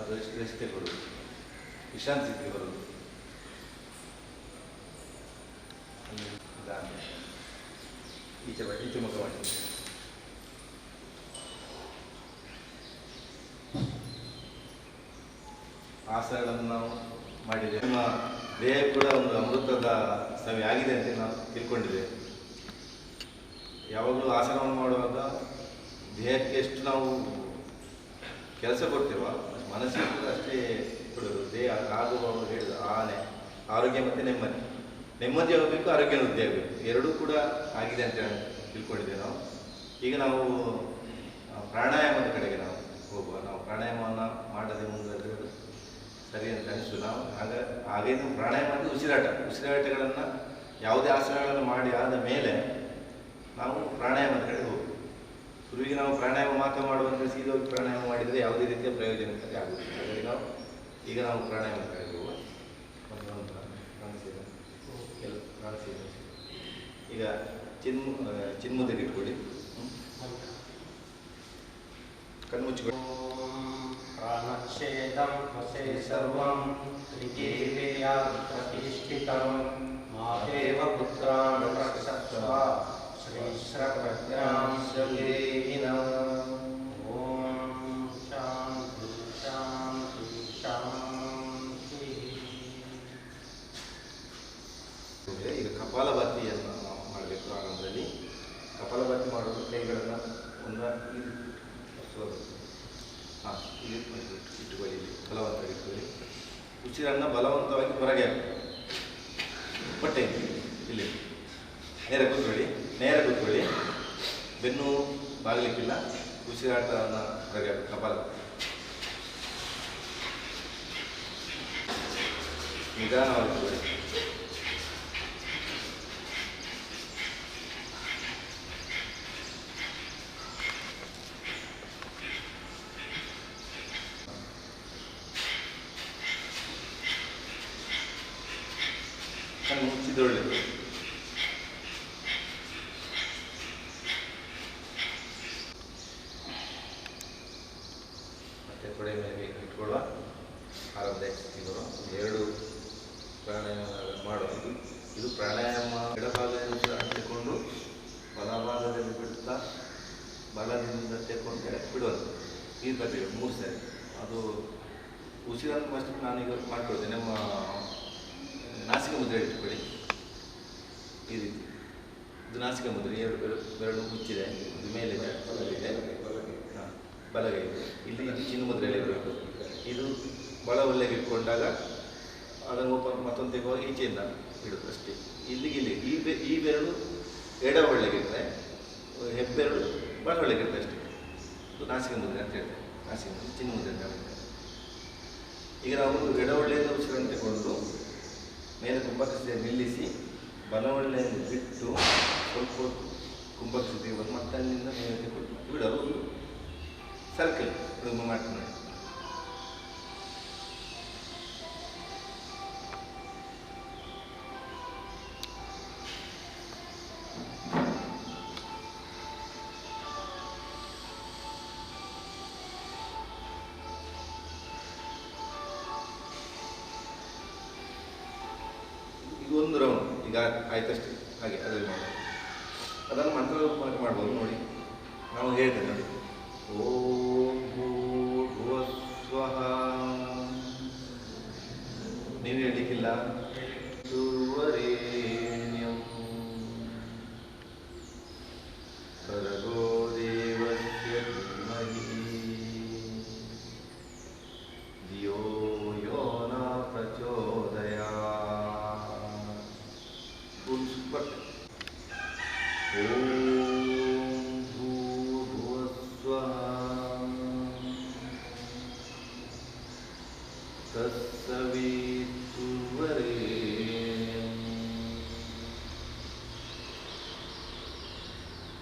ಅದು ರೆಸ್ಟ್ ತೆಗೊಳ್ಳುವುದು, ವಿಶ್ರಾಂತಿ ಸ್ಥಿತಿಗೆ ಬರುವುದು. ಈಚೆ ಮುಖ ಮಾಡಿ ಆಸನಗಳನ್ನು ನಾವು ಮಾಡಿದ್ದೇವೆ. ನಮ್ಮ ದೇಹ ಕೂಡ ಒಂದು ಅಮೃತದ ಸವಿ ಆಗಿದೆ ಅಂತ ನಾವು ತಿಳ್ಕೊಂಡಿದ್ದೇವೆ. ಯಾವಾಗಲೂ ಆಸನವನ್ನು ಮಾಡುವಾಗ ದೇಹಕ್ಕೆ ಎಷ್ಟು ನಾವು ಕೆಲಸ ಕೊಡ್ತೇವ, ಮನಸ್ಸಿಗೆ ಕೂಡ ಅಷ್ಟೇ ಕೊಡೋದು. ದೇಹ ಆಗುವವರು ಹೇಳಿದ ಆರೋಗ್ಯ ಮತ್ತು ನೆಮ್ಮದಿ ಆಗಬೇಕು, ಆರೋಗ್ಯ ವೃದ್ಧಿ ಆಗಬೇಕು, ಎರಡೂ ಕೂಡ ಆಗಿದೆ ಅಂತ ತಿಳ್ಕೊಂಡಿದ್ದೇವೆ ನಾವು. ಈಗ ನಾವು ಪ್ರಾಣಾಯಾಮದ ಕಡೆಗೆ ನಾವು ಹೋಗುವ. ನಾವು ಪ್ರಾಣಾಯಾಮವನ್ನು ಮಾಡದೆ ಮುಂದುವರೆದು ಸರಿ ಅಂತ ಅನಿಸು. ನಾವು ಹಾಗೆ ಪ್ರಾಣಾಯಾಮ ಅಂದರೆ ಉಸಿರಾಟಗಳನ್ನು ಯಾವುದೇ ಆಸನಗಳನ್ನು ಮಾಡಿ ಆದ ಮೇಲೆ ನಾವು ಪ್ರಾಣಾಯಾಮದ ಕಡೆ ಹೋಗ್ತೀವಿ. ಶುರುವಿಗೆ ನಾವು ಪ್ರಾಣಾಯಾಮ ಮಾತ್ರ ಮಾಡುವಂಥ ಸೀದೋಗಿ ಪ್ರಾಣಾಯಾಮ ಮಾಡಿದರೆ ಯಾವುದೇ ರೀತಿಯ ಪ್ರಯೋಜನಕಾರಿ ಆಗುತ್ತದೆ. ಹಾಗಾಗಿ ಈಗ ನಾವು ಪ್ರಾಣಾಯಾಮದ ಕಡೆ ಹೋಗುವ. ಈಗ ಚಿನ್ಮುದ್ರೆಗೆ ಇಟ್ಕೊಳ್ಳಿ, ಕಣ್ಮುಚ್ಚಿಕೊಳ್ಳಿ. ಪ್ರಾಣಚ್ಛೇದಂ ವಸೇ ಸರ್ವಂ ತ್ರಿಜೀವೇಯ ಪ್ರತಿಷ್ಠಿತಂ ಮಾದೇವ ಪುತ್ರಾನ್ ರಕ್ಷಸ್ವ ಶ್ರೀಶ್ರಪ್ರಜ್ಞಾಂ ಶ್ರೀಹಿನಂ. ಓಂ ಹಾಂ ಇಟ್ಟುಕೊಳ್ಳಿ, ಇಲ್ಲಿ ಬಲವಂತವಾಗಿ ಇಟ್ಕೊಳ್ಳಿ. ಉಸಿರನ್ನು ಬಲವಂತವಾಗಿ ಹೊರಗೆ ಹಾಕಿ. ಹೊಟ್ಟೆ ಇಲ್ಲಿ ನೇರ ಕೂತ್ಕೊಳ್ಳಿ, ನೇರ ಕೂತ್ಕೊಳ್ಳಿ. ಬೆನ್ನು ಬಾಗಲಿಕ್ಕಿಲ್ಲ. ಉಸಿರಾಟವನ್ನು ಹೊರಗೆ ಕಪಾಲ ನಿಧಾನವಾಗಿ ಇಟ್ಕೊಳ್ಳಿ. ಕಣ್ಣು ಮುಚ್ಚಿದ್ದು ಒಳ್ಳೆಯದು. ಮತ್ತೆ ತೊಡೆ ಮೇಲೆ ಇಟ್ಕೊಳ್ಳುವ. ಆರಂಭ ಎಕ್ಸಿವರು ಎರಡು ಪ್ರಾಣಾಯಾಮ ಮಾಡೋದು. ಇದು ಪ್ರಾಣಾಯಾಮ ಎಡಭಾಗದಿಂದ ಅಂಟಿಕೊಂಡು ಬಲಭಾಗದಲ್ಲಿ ಬಿಡುತ್ತಾ ಬಲದಿಂದ ತೆಕ್ಕೊಂಡು ಬಿಡುವಂಥ ಈ ಬರಬೇಕು 3 ಸರಿ. ಅದು ಉಸಿರನ್ನು ಫಸ್ಟ್ ನಾನೀಗ ಮಾಡ್ಕೊಳ್ತೇನೆ. ನಮ್ಮ ನಾಸಿಕ ಮುದ್ರೆ ಇಟ್ಕೊಳ್ಳಿ ಈ ರೀತಿ. ಇದು ನಾಸಿಕ ಮುದ್ರೆ, ಬೆರಳು ಮುಚ್ಚಿದೆ, ಇದು ಮೇಲಿದೆ, ಹಾಂ ಬಲಗೈ ಇಲ್ಲಿ. ಇದು ಚಿನ್ನ ಮುದ್ರೆಯಲ್ಲಿ ಇರಬೇಕು. ಇದು ಬಲ ಒಳ್ಳೆಗೆ ಇಟ್ಕೊಂಡಾಗ ಅದನ್ನು ಮತ್ತೊಂದು ತೆಗುವಾಗ ಈಚೆಯಿಂದ ಬಿಡುದು ಅಷ್ಟೇ. ಇಲ್ಲಿಗೆ ಈ ಬೆರಳು ಎಡ ಒಳ್ಳೆಗಿರ್ತದೆ, ಹೆಬ್ಬೆರಳು ಬಲ ಒಳ್ಳೆಗಿರ್ತದೆ ಅಷ್ಟೇ. ಇದು ನಾಸಿಕ ಮುದ್ರೆ ಅಂತ ಹೇಳ್ತೇವೆ. ನಾಸಿಕ ಮುದ್ರೆ ಚಿನ್ನ ಮುದ್ರೆ ಅಂತ ಹೇಳ್ತೇವೆ. ಈಗ ನಾವು ಎಡ ಒಳ್ಳೆಯಿಂದ ಉಸಿರನ್ನು ತಗೊಂಡು ಮೇಲೆ ಕುಂಭಕಸ್ಥಿತಿಯ ನಿಲ್ಲಿಸಿ ಬಲವಳ್ಳೆಯನ್ನು ಬಿಟ್ಟು ಸ್ವಲ್ಪ ಹೊತ್ತು ಕುಂಭಕಸ್ಥಿತಿಗೆ ಬಂದು ಮತ್ತೆ ಅಲ್ಲಿಂದ ಮೇಲೆ ತಗೊಂಡು ಬಿಡೋದು ಒಂದು ಸರ್ಕಲ್ ಮಾಡ್ಕೊಂಡು. ಒಂದು ರೌಂಡ್ ಈಗ ಆಯ್ತಷ್ಟೇ. ಹಾಗೆ ಅದರಲ್ಲಿ ಮಾಡೋದು. ಅದನ್ನು ಮಂತ್ರರೂಪವಾಗಿ ಮಾಡ್ಬೋದು. ನೋಡಿ ನಾವು ಹೇಳ್ತೇವೆ ನೋಡಿ. ಓಂ ಭೂರ್ಭುವಃ ಸ್ವಃ. ನೀವು ಹೇಳಲಿಕ್ಕಿಲ್ಲ. ದುರ್ವರೇಣ್ಯಂ ಭರ್ಗೋ ದೇವಸ್ಯ ಧೀಮಹಿ ಧಿಯೋ ಯೋ ನ ಪ್ರಚೋದಯಾತ್. ಓಂ ಭೂರ್ಭುವಃ ಸ್ವಃ ತತ್ಸವಿತುರ್ವರೇಣ್ಯಂ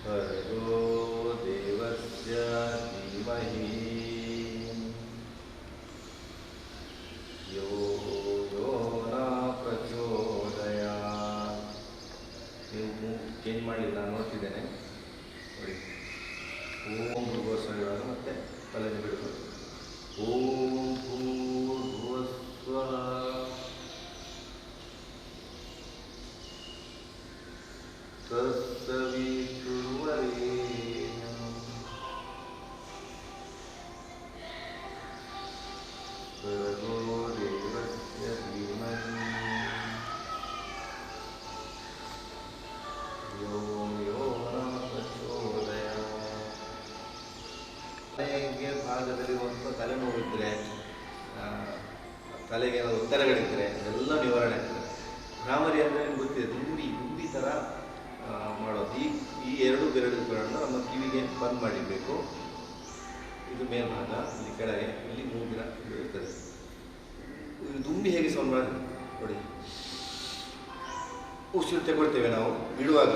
ಭರ್ಗೋ ದೇವಸ್ಯ ಧೀಮಹಿ ಯೋ ಯೋ ನ ಪ್ರಚೋದಯಾತ್. ನೀವು ಚೇಂಜ್ ಮಾಡಲಿಲ್ಲ, ನಾನು ನೋಡ್ತಿದ್ದೇನೆ ನೋಡಿ. ಓಂ ಭೂರ್ಭುವಃ ಮತ್ತೆ ಬಲನೆ ಬಿಡುವುದು. ಓಂ ಭೂರ್ಭುವಃ ಸ್ವಃ ತತ್ಸವಿತುರ್ವರೇಣ್ಯಂ ಭರ್ಗೋ ದೇವಸ್ಯ ಧೀಮಹಿ ಯೋ ಯೋ ನ ಪ್ರಚೋದಯಾತ್. ತಲೆಗೆ ಭಾಗದಲ್ಲಿ ಒಂದು ತಲೆನೋವಿದ್ದರೆ, ತಲೆಗೆ ಏನಾದರೂ ಒತ್ತಡಗಳಿದ್ದರೆ ಅದೆಲ್ಲ ನಿವಾರಣೆ ಆಗ್ತದೆ. ಭ್ರಾಮರಿ ಅಂದರೆ ನಿಮ್ಗೆ ಗೊತ್ತಿದೆ, ದುಂಬಿ ಥರ ಮಾಡೋದು. ಈ ಎರಡು ಬೆರಳುಗಳನ್ನು ನಮ್ಮ ಕಿವಿಗೆ ಬಂದ್ ಮಾಡಿರಬೇಕು. ಇದು ಮೇಲ್ಭಾಗ, ಇಲ್ಲಿ ಕೆಳಗೆ, ಇಲ್ಲಿ ಮೂಗಿನ ಇರ್ತದೆ. ಇದು ದುಂಬಿ ಹೇಗೆ ಸೌಂಡ್ ಮಾಡಿ ನೋಡಿ. ಉಸಿರು ತಗೊಳ್ತೇವೆ ನಾವು ಬಿಡುವಾಗ.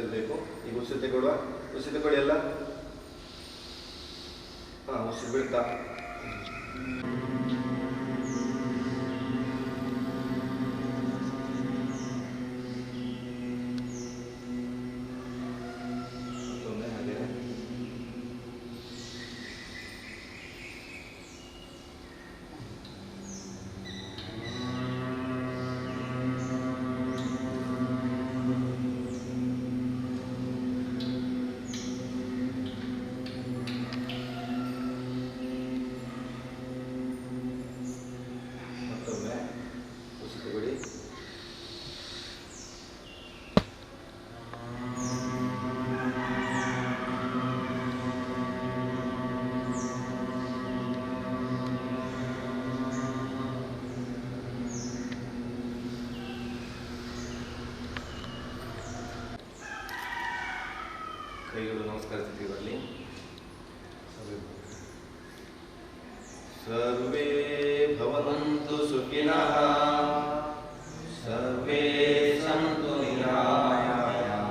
ಇರಬೇಕು. ಈಗ ಉಸಿರು ತಗೊಳ್ಳುವ. ಉಸಿರು ತಗೊಳ್ಳಿ ಎಲ್ಲ. ಹಾಂ, ಉಸಿರು ಬಿಡ್ತಾ ಮತ್ತೊಮ್ಮೆ ಹಾಗೆ. ನಮಸ್ಕಾರ ಸ್ಥಿತಿ ಬರಲಿ. ಸರ್ವೇ ಭವಂತು ಸುಖಿನಃ, ಸರ್ವೇ ಸಂತು ನಿರಾಮಯಾಃ,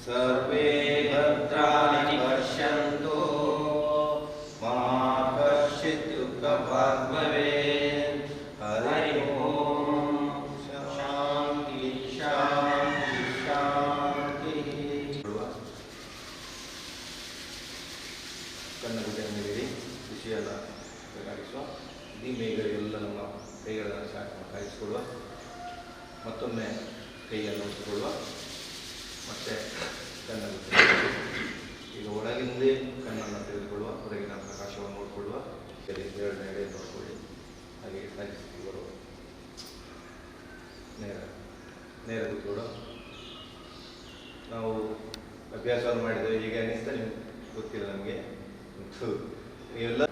ಸರ್ವೇ ಭದ್ರಾಣಿ ಪಶ್ಯಂತು ಮಾ ಕಶ್ಚಿತ್ ದುಃಖಭಾಗ್ ಭವೇತ್. ಹರಿ ಓಂ. ಶಾಂತಿ ಶಾಂತಿ ಶಾಂತಿ. ಕಣ್ಣುಗುಡ್ಡೆ ಮೇಲಿರಿ, ಖುಷಿಯಲ್ಲ ಬೇಕಾಗಿಸುವ ಈ ಮೇಘಗಳಿಗೆಲ್ಲ ನಮ್ಮ ಕೈಗಳನ್ನು ಕಾಯಿಸಿಕೊಳ್ಳುವ. ಮತ್ತೊಮ್ಮೆ ಕೈಯನ್ನು ಉಜ್ಜಿಕೊಳ್ಳುವ. ಮತ್ತೆ ಕಣ್ಣನ್ನು ಈಗ ಒಳಗಿಂದೇ ಕಣ್ಣನ್ನು ತೆಗೆದುಕೊಳ್ಳುವ, ಹೊರಗಿನ ಪ್ರಕಾಶವನ್ನು ನೋಡಿಕೊಳ್ಳುವ. ಎರಡನೇ ಎಡೆ ನೋಡಿಕೊಳ್ಳಿ. ಹಾಗೆ ಸಾಗಿಸಿ ಬರುವ ನೇರ ಕೂತ್ಕೊಳ್ಳುವ. ನಾವು ಅಭ್ಯಾಸವನ್ನು ಮಾಡಿದ್ದೇವೆ, ಹೀಗೆ ಅನ್ನಿಸ್ತಾ ನಿಮ್ಗೆ ಗೊತ್ತಿಲ್ಲ ನಮಗೆ. ಇವೆಲ್ಲ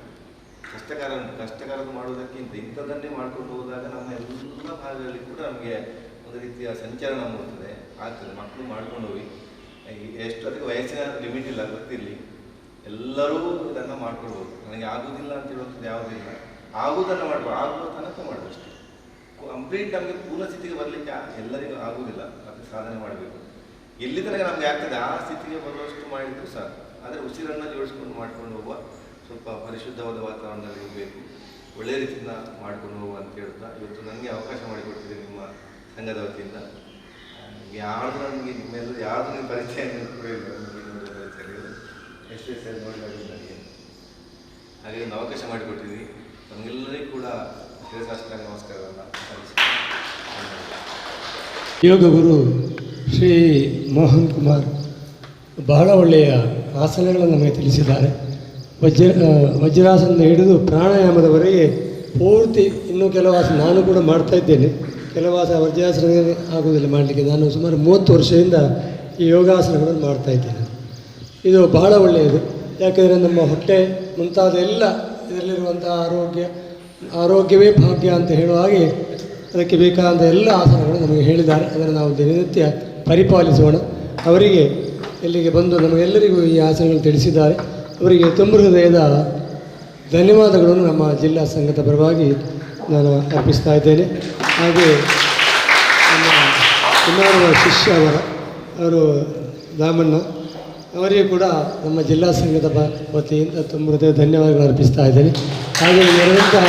ಕಷ್ಟಕರದ್ದು ಮಾಡುವುದಕ್ಕಿಂತ ಇಂಥದ್ದನ್ನೇ ಮಾಡ್ಕೊಂಡು ಹೋದಾಗ ನಮ್ಮ ಎಲ್ಲ ಭಾಗದಲ್ಲಿ ಕೂಡ ನಮಗೆ ಒಂದು ರೀತಿಯ ಸಂಚಲನ ಆಗ್ತದೆ. ಮಕ್ಕಳು ಮಾಡ್ಕೊಂಡು ಹೋಗಿ ಎಷ್ಟು ಅದಕ್ಕೆ ವಯಸ್ಸಿನ ಲಿಮಿಟ್ ಇಲ್ಲ, ಗೊತ್ತಿರಲಿ, ಎಲ್ಲರೂ ಇದನ್ನು ಮಾಡ್ಕೊಳ್ಬೋದು. ನನಗೆ ಆಗುವುದಿಲ್ಲ ಅಂತ ಹೇಳುವಂಥದ್ದು ಯಾವುದಿಲ್ಲ, ಆಗುವುದನ್ನು ಮಾಡ್ಬೋದು, ಆಗುವ ತನಕ ಮಾಡುವ ಅಷ್ಟೇ. ಕಂಪ್ಲೀಟ್ ನಮಗೆ ಪೂರ್ಣ ಸ್ಥಿತಿಗೆ ಬರಲಿಕ್ಕೆ ಎಲ್ಲರಿಗೂ ಆಗುವುದಿಲ್ಲ, ಅದು ಸಾಧನೆ ಮಾಡಬೇಕು. ಎಲ್ಲಿ ತನಕ ನಮಗೆ ಆಗ್ತದೆ ಆ ಸ್ಥಿತಿಗೆ ಬರುವಷ್ಟು ಮಾಡಿದರೂ ಸಾಕು. ಆದರೆ ಉಸಿರನ್ನು ಜೋಡಿಸ್ಕೊಂಡು ಮಾಡ್ಕೊಂಡು ಹೋಗುವ, ಸ್ವಲ್ಪ ಪರಿಶುದ್ಧವಾದ ವಾತಾವರಣದಲ್ಲಿ ಇರಬೇಕು, ಒಳ್ಳೆಯ ರೀತಿಯಿಂದ ಮಾಡ್ಕೊಂಡು ಹೋಗುವ ಅಂತ ಹೇಳ್ತಾ ಇವತ್ತು ನನಗೆ ಅವಕಾಶ ಮಾಡಿಕೊಡ್ತಿದೆ ನಿಮ್ಮ ಸಂಘದ ವತಿಯಿಂದ. ಯಾರ್ದು ನನಗೆ ನಿಮ್ಮೆಲ್ಲರೂ ಯಾರ್ದು ನಿಮ್ಮ ಪರಿಚಯ ಕೂಡ ಇಲ್ಲ, ಪರಿಚಯ ಇಲ್ಲ, ಎಷ್ಟು ನೋಡಿದಾಗ ನನಗೆ ಹಾಗೆ ಒಂದು ಅವಕಾಶ ಮಾಡಿಕೊಟ್ಟಿದ್ವಿ. ನಮಗೆಲ್ಲರಿಗೂ ಕೂಡ ಶಿರಸಾಷ್ಟಾಂಗ ನಮಸ್ಕಾರವನ್ನು ಯೋಗ ಗುರು ಶ್ರೀ ಮೋಹನ್ ಕುಮಾರ್ ಬಹಳ ಒಳ್ಳೆಯ ಆಸನಗಳನ್ನು ನಮಗೆ ತಿಳಿಸಿದ್ದಾರೆ. ವಜ್ರಾಸನ ಹಿಡಿದು ಪ್ರಾಣಾಯಾಮದವರೆಗೆ ಪೂರ್ತಿ. ಇನ್ನೂ ಕೆಲವು ಆಸನ ನಾನು ಕೂಡ ಮಾಡ್ತಾ ಇದ್ದೇನೆ, ಕೆಲವು ವಜ್ರಾಸನ ಆಗುವುದಿಲ್ಲ ಮಾಡಲಿಕ್ಕೆ. ನಾನು ಸುಮಾರು 30 ವರ್ಷದಿಂದ ಈ ಯೋಗಾಸನಗಳನ್ನು ಮಾಡ್ತಾ ಇದ್ದೇನೆ. ಇದು ಬಹಳ ಒಳ್ಳೆಯದು, ಯಾಕೆಂದರೆ ನಮ್ಮ ಹೊಟ್ಟೆ ಮುಂತಾದ ಎಲ್ಲ ಇದರಲ್ಲಿರುವಂಥ ಆರೋಗ್ಯವೇ ಭಾಗ್ಯ ಅಂತ ಹೇಳುವ ಹಾಗೆ ಅದಕ್ಕೆ ಬೇಕಾದ ಎಲ್ಲ ಆಸನಗಳು ನಮಗೆ ಹೇಳಿದ್ದಾರೆ. ಅದನ್ನು ನಾವು ದಿನನಿತ್ಯ ಪರಿಪಾಲಿಸೋಣ. ಅವರಿಗೆ ಇಲ್ಲಿಗೆ ಬಂದು ನಮಗೆಲ್ಲರಿಗೂ ಈ ಆಸನಗಳು ತಿಳಿಸಿದ್ದಾರೆ. ಅವರಿಗೆ ತುಂಬ ಹೃದಯದ ಧನ್ಯವಾದಗಳನ್ನು ನಮ್ಮ ಜಿಲ್ಲಾ ಸಂಘದ ಪರವಾಗಿ ನಾನು ಅರ್ಪಿಸ್ತಾ ಇದ್ದೇನೆ. ಹಾಗೆ ನಮ್ಮ ಕುಮಾರನ ಶಿಷ್ಯ ಅವರು ದಾಮಣ್ಣ ಅವರಿಗೆ ಕೂಡ ನಮ್ಮ ಜಿಲ್ಲಾ ಸಂಘದ ವತಿಯಿಂದ ತುಂಬ ಹೃದಯ ಧನ್ಯವಾದಗಳು ಅರ್ಪಿಸ್ತಾ ಇದ್ದೇನೆ. ಹಾಗೆ ನೆರೆದಂತಹ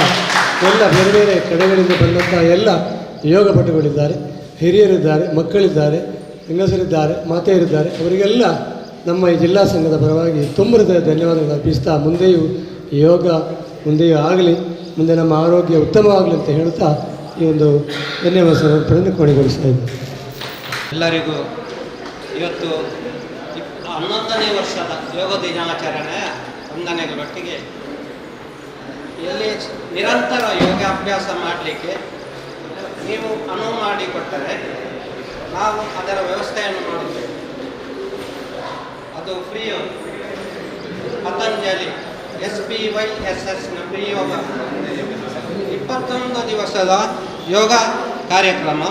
ಎಲ್ಲ ಬೇರೆ ಬೇರೆ ಕಡೆಗಳಿಂದ ಬಂದಂತಹ ಎಲ್ಲ ಯೋಗಪಟುಗಳಿದ್ದಾರೆ, ಹಿರಿಯರಿದ್ದಾರೆ, ಮಕ್ಕಳಿದ್ದಾರೆ, ಹೆಂಗಸರಿದ್ದಾರೆ, ಮಾತೆಯರಿದ್ದಾರೆ. ಅವರಿಗೆಲ್ಲ ನಮ್ಮ ಈ ಜಿಲ್ಲಾ ಸಂಘದ ಪರವಾಗಿ ತುಂಬ ಹೃದಯ ಧನ್ಯವಾದಗಳು ಅರ್ಪಿಸ್ತಾ, ಮುಂದೆಯೂ ಯೋಗ ಮುಂದೆಯೂ ಆಗಲಿ, ಮುಂದೆ ನಮ್ಮ ಆರೋಗ್ಯ ಉತ್ತಮವಾಗಲಿ ಅಂತ ಹೇಳ್ತಾ ಈ ಒಂದು ಧನ್ಯವಾದ ಸಮರ್ಪಣೆಯನ್ನು ಕೊನೆಗೊಳಿಸ್ತಾ ಇದ್ದೀನಿ. ಎಲ್ಲರಿಗೂ ಇವತ್ತು 11ನೇ ವರ್ಷದ ಯೋಗ ದಿನಾಚರಣೆಯ ವಂದನೆಗಳೊಟ್ಟಿಗೆ ಇಲ್ಲಿ ನಿರಂತರ ಯೋಗಾಭ್ಯಾಸ ಮಾಡಲಿಕ್ಕೆ ನೀವು ಅನುವು ಮಾಡಿಕೊಟ್ಟರೆ ನಾವು ಅದರ ವ್ಯವಸ್ಥೆಯನ್ನು ಮಾಡುತ್ತೇವೆ. ಅದು ಫ್ರೀ ಯೋಗ, ಪತಂಜಲಿ SPYSSನ ಫ್ರೀ ಯೋಗ 21 ದಿವಸದ ಯೋಗ ಕಾರ್ಯಕ್ರಮ.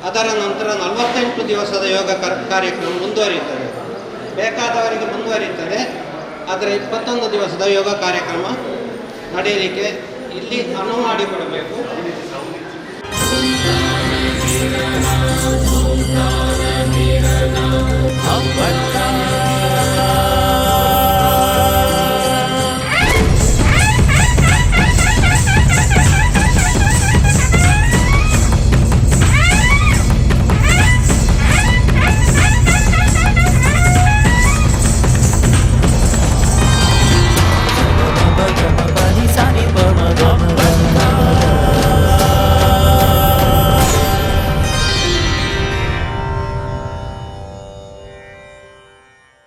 ಅದರ ನಂತರ 48 ದಿವಸದ ಯೋಗ ಕಾರ್ಯಕ್ರಮ ಮುಂದುವರಿಯುತ್ತದೆ. ಬೇಕಾದವರಿಗೆ ಮುಂದುವರಿಯುತ್ತದೆ. ಆದರೆ 21 ದಿವಸದ ಯೋಗ ಕಾರ್ಯಕ್ರಮ ನಡೆಯಲಿಕ್ಕೆ ಇಲ್ಲಿ ಅನುವು ಮಾಡಿಕೊಡಬೇಕು.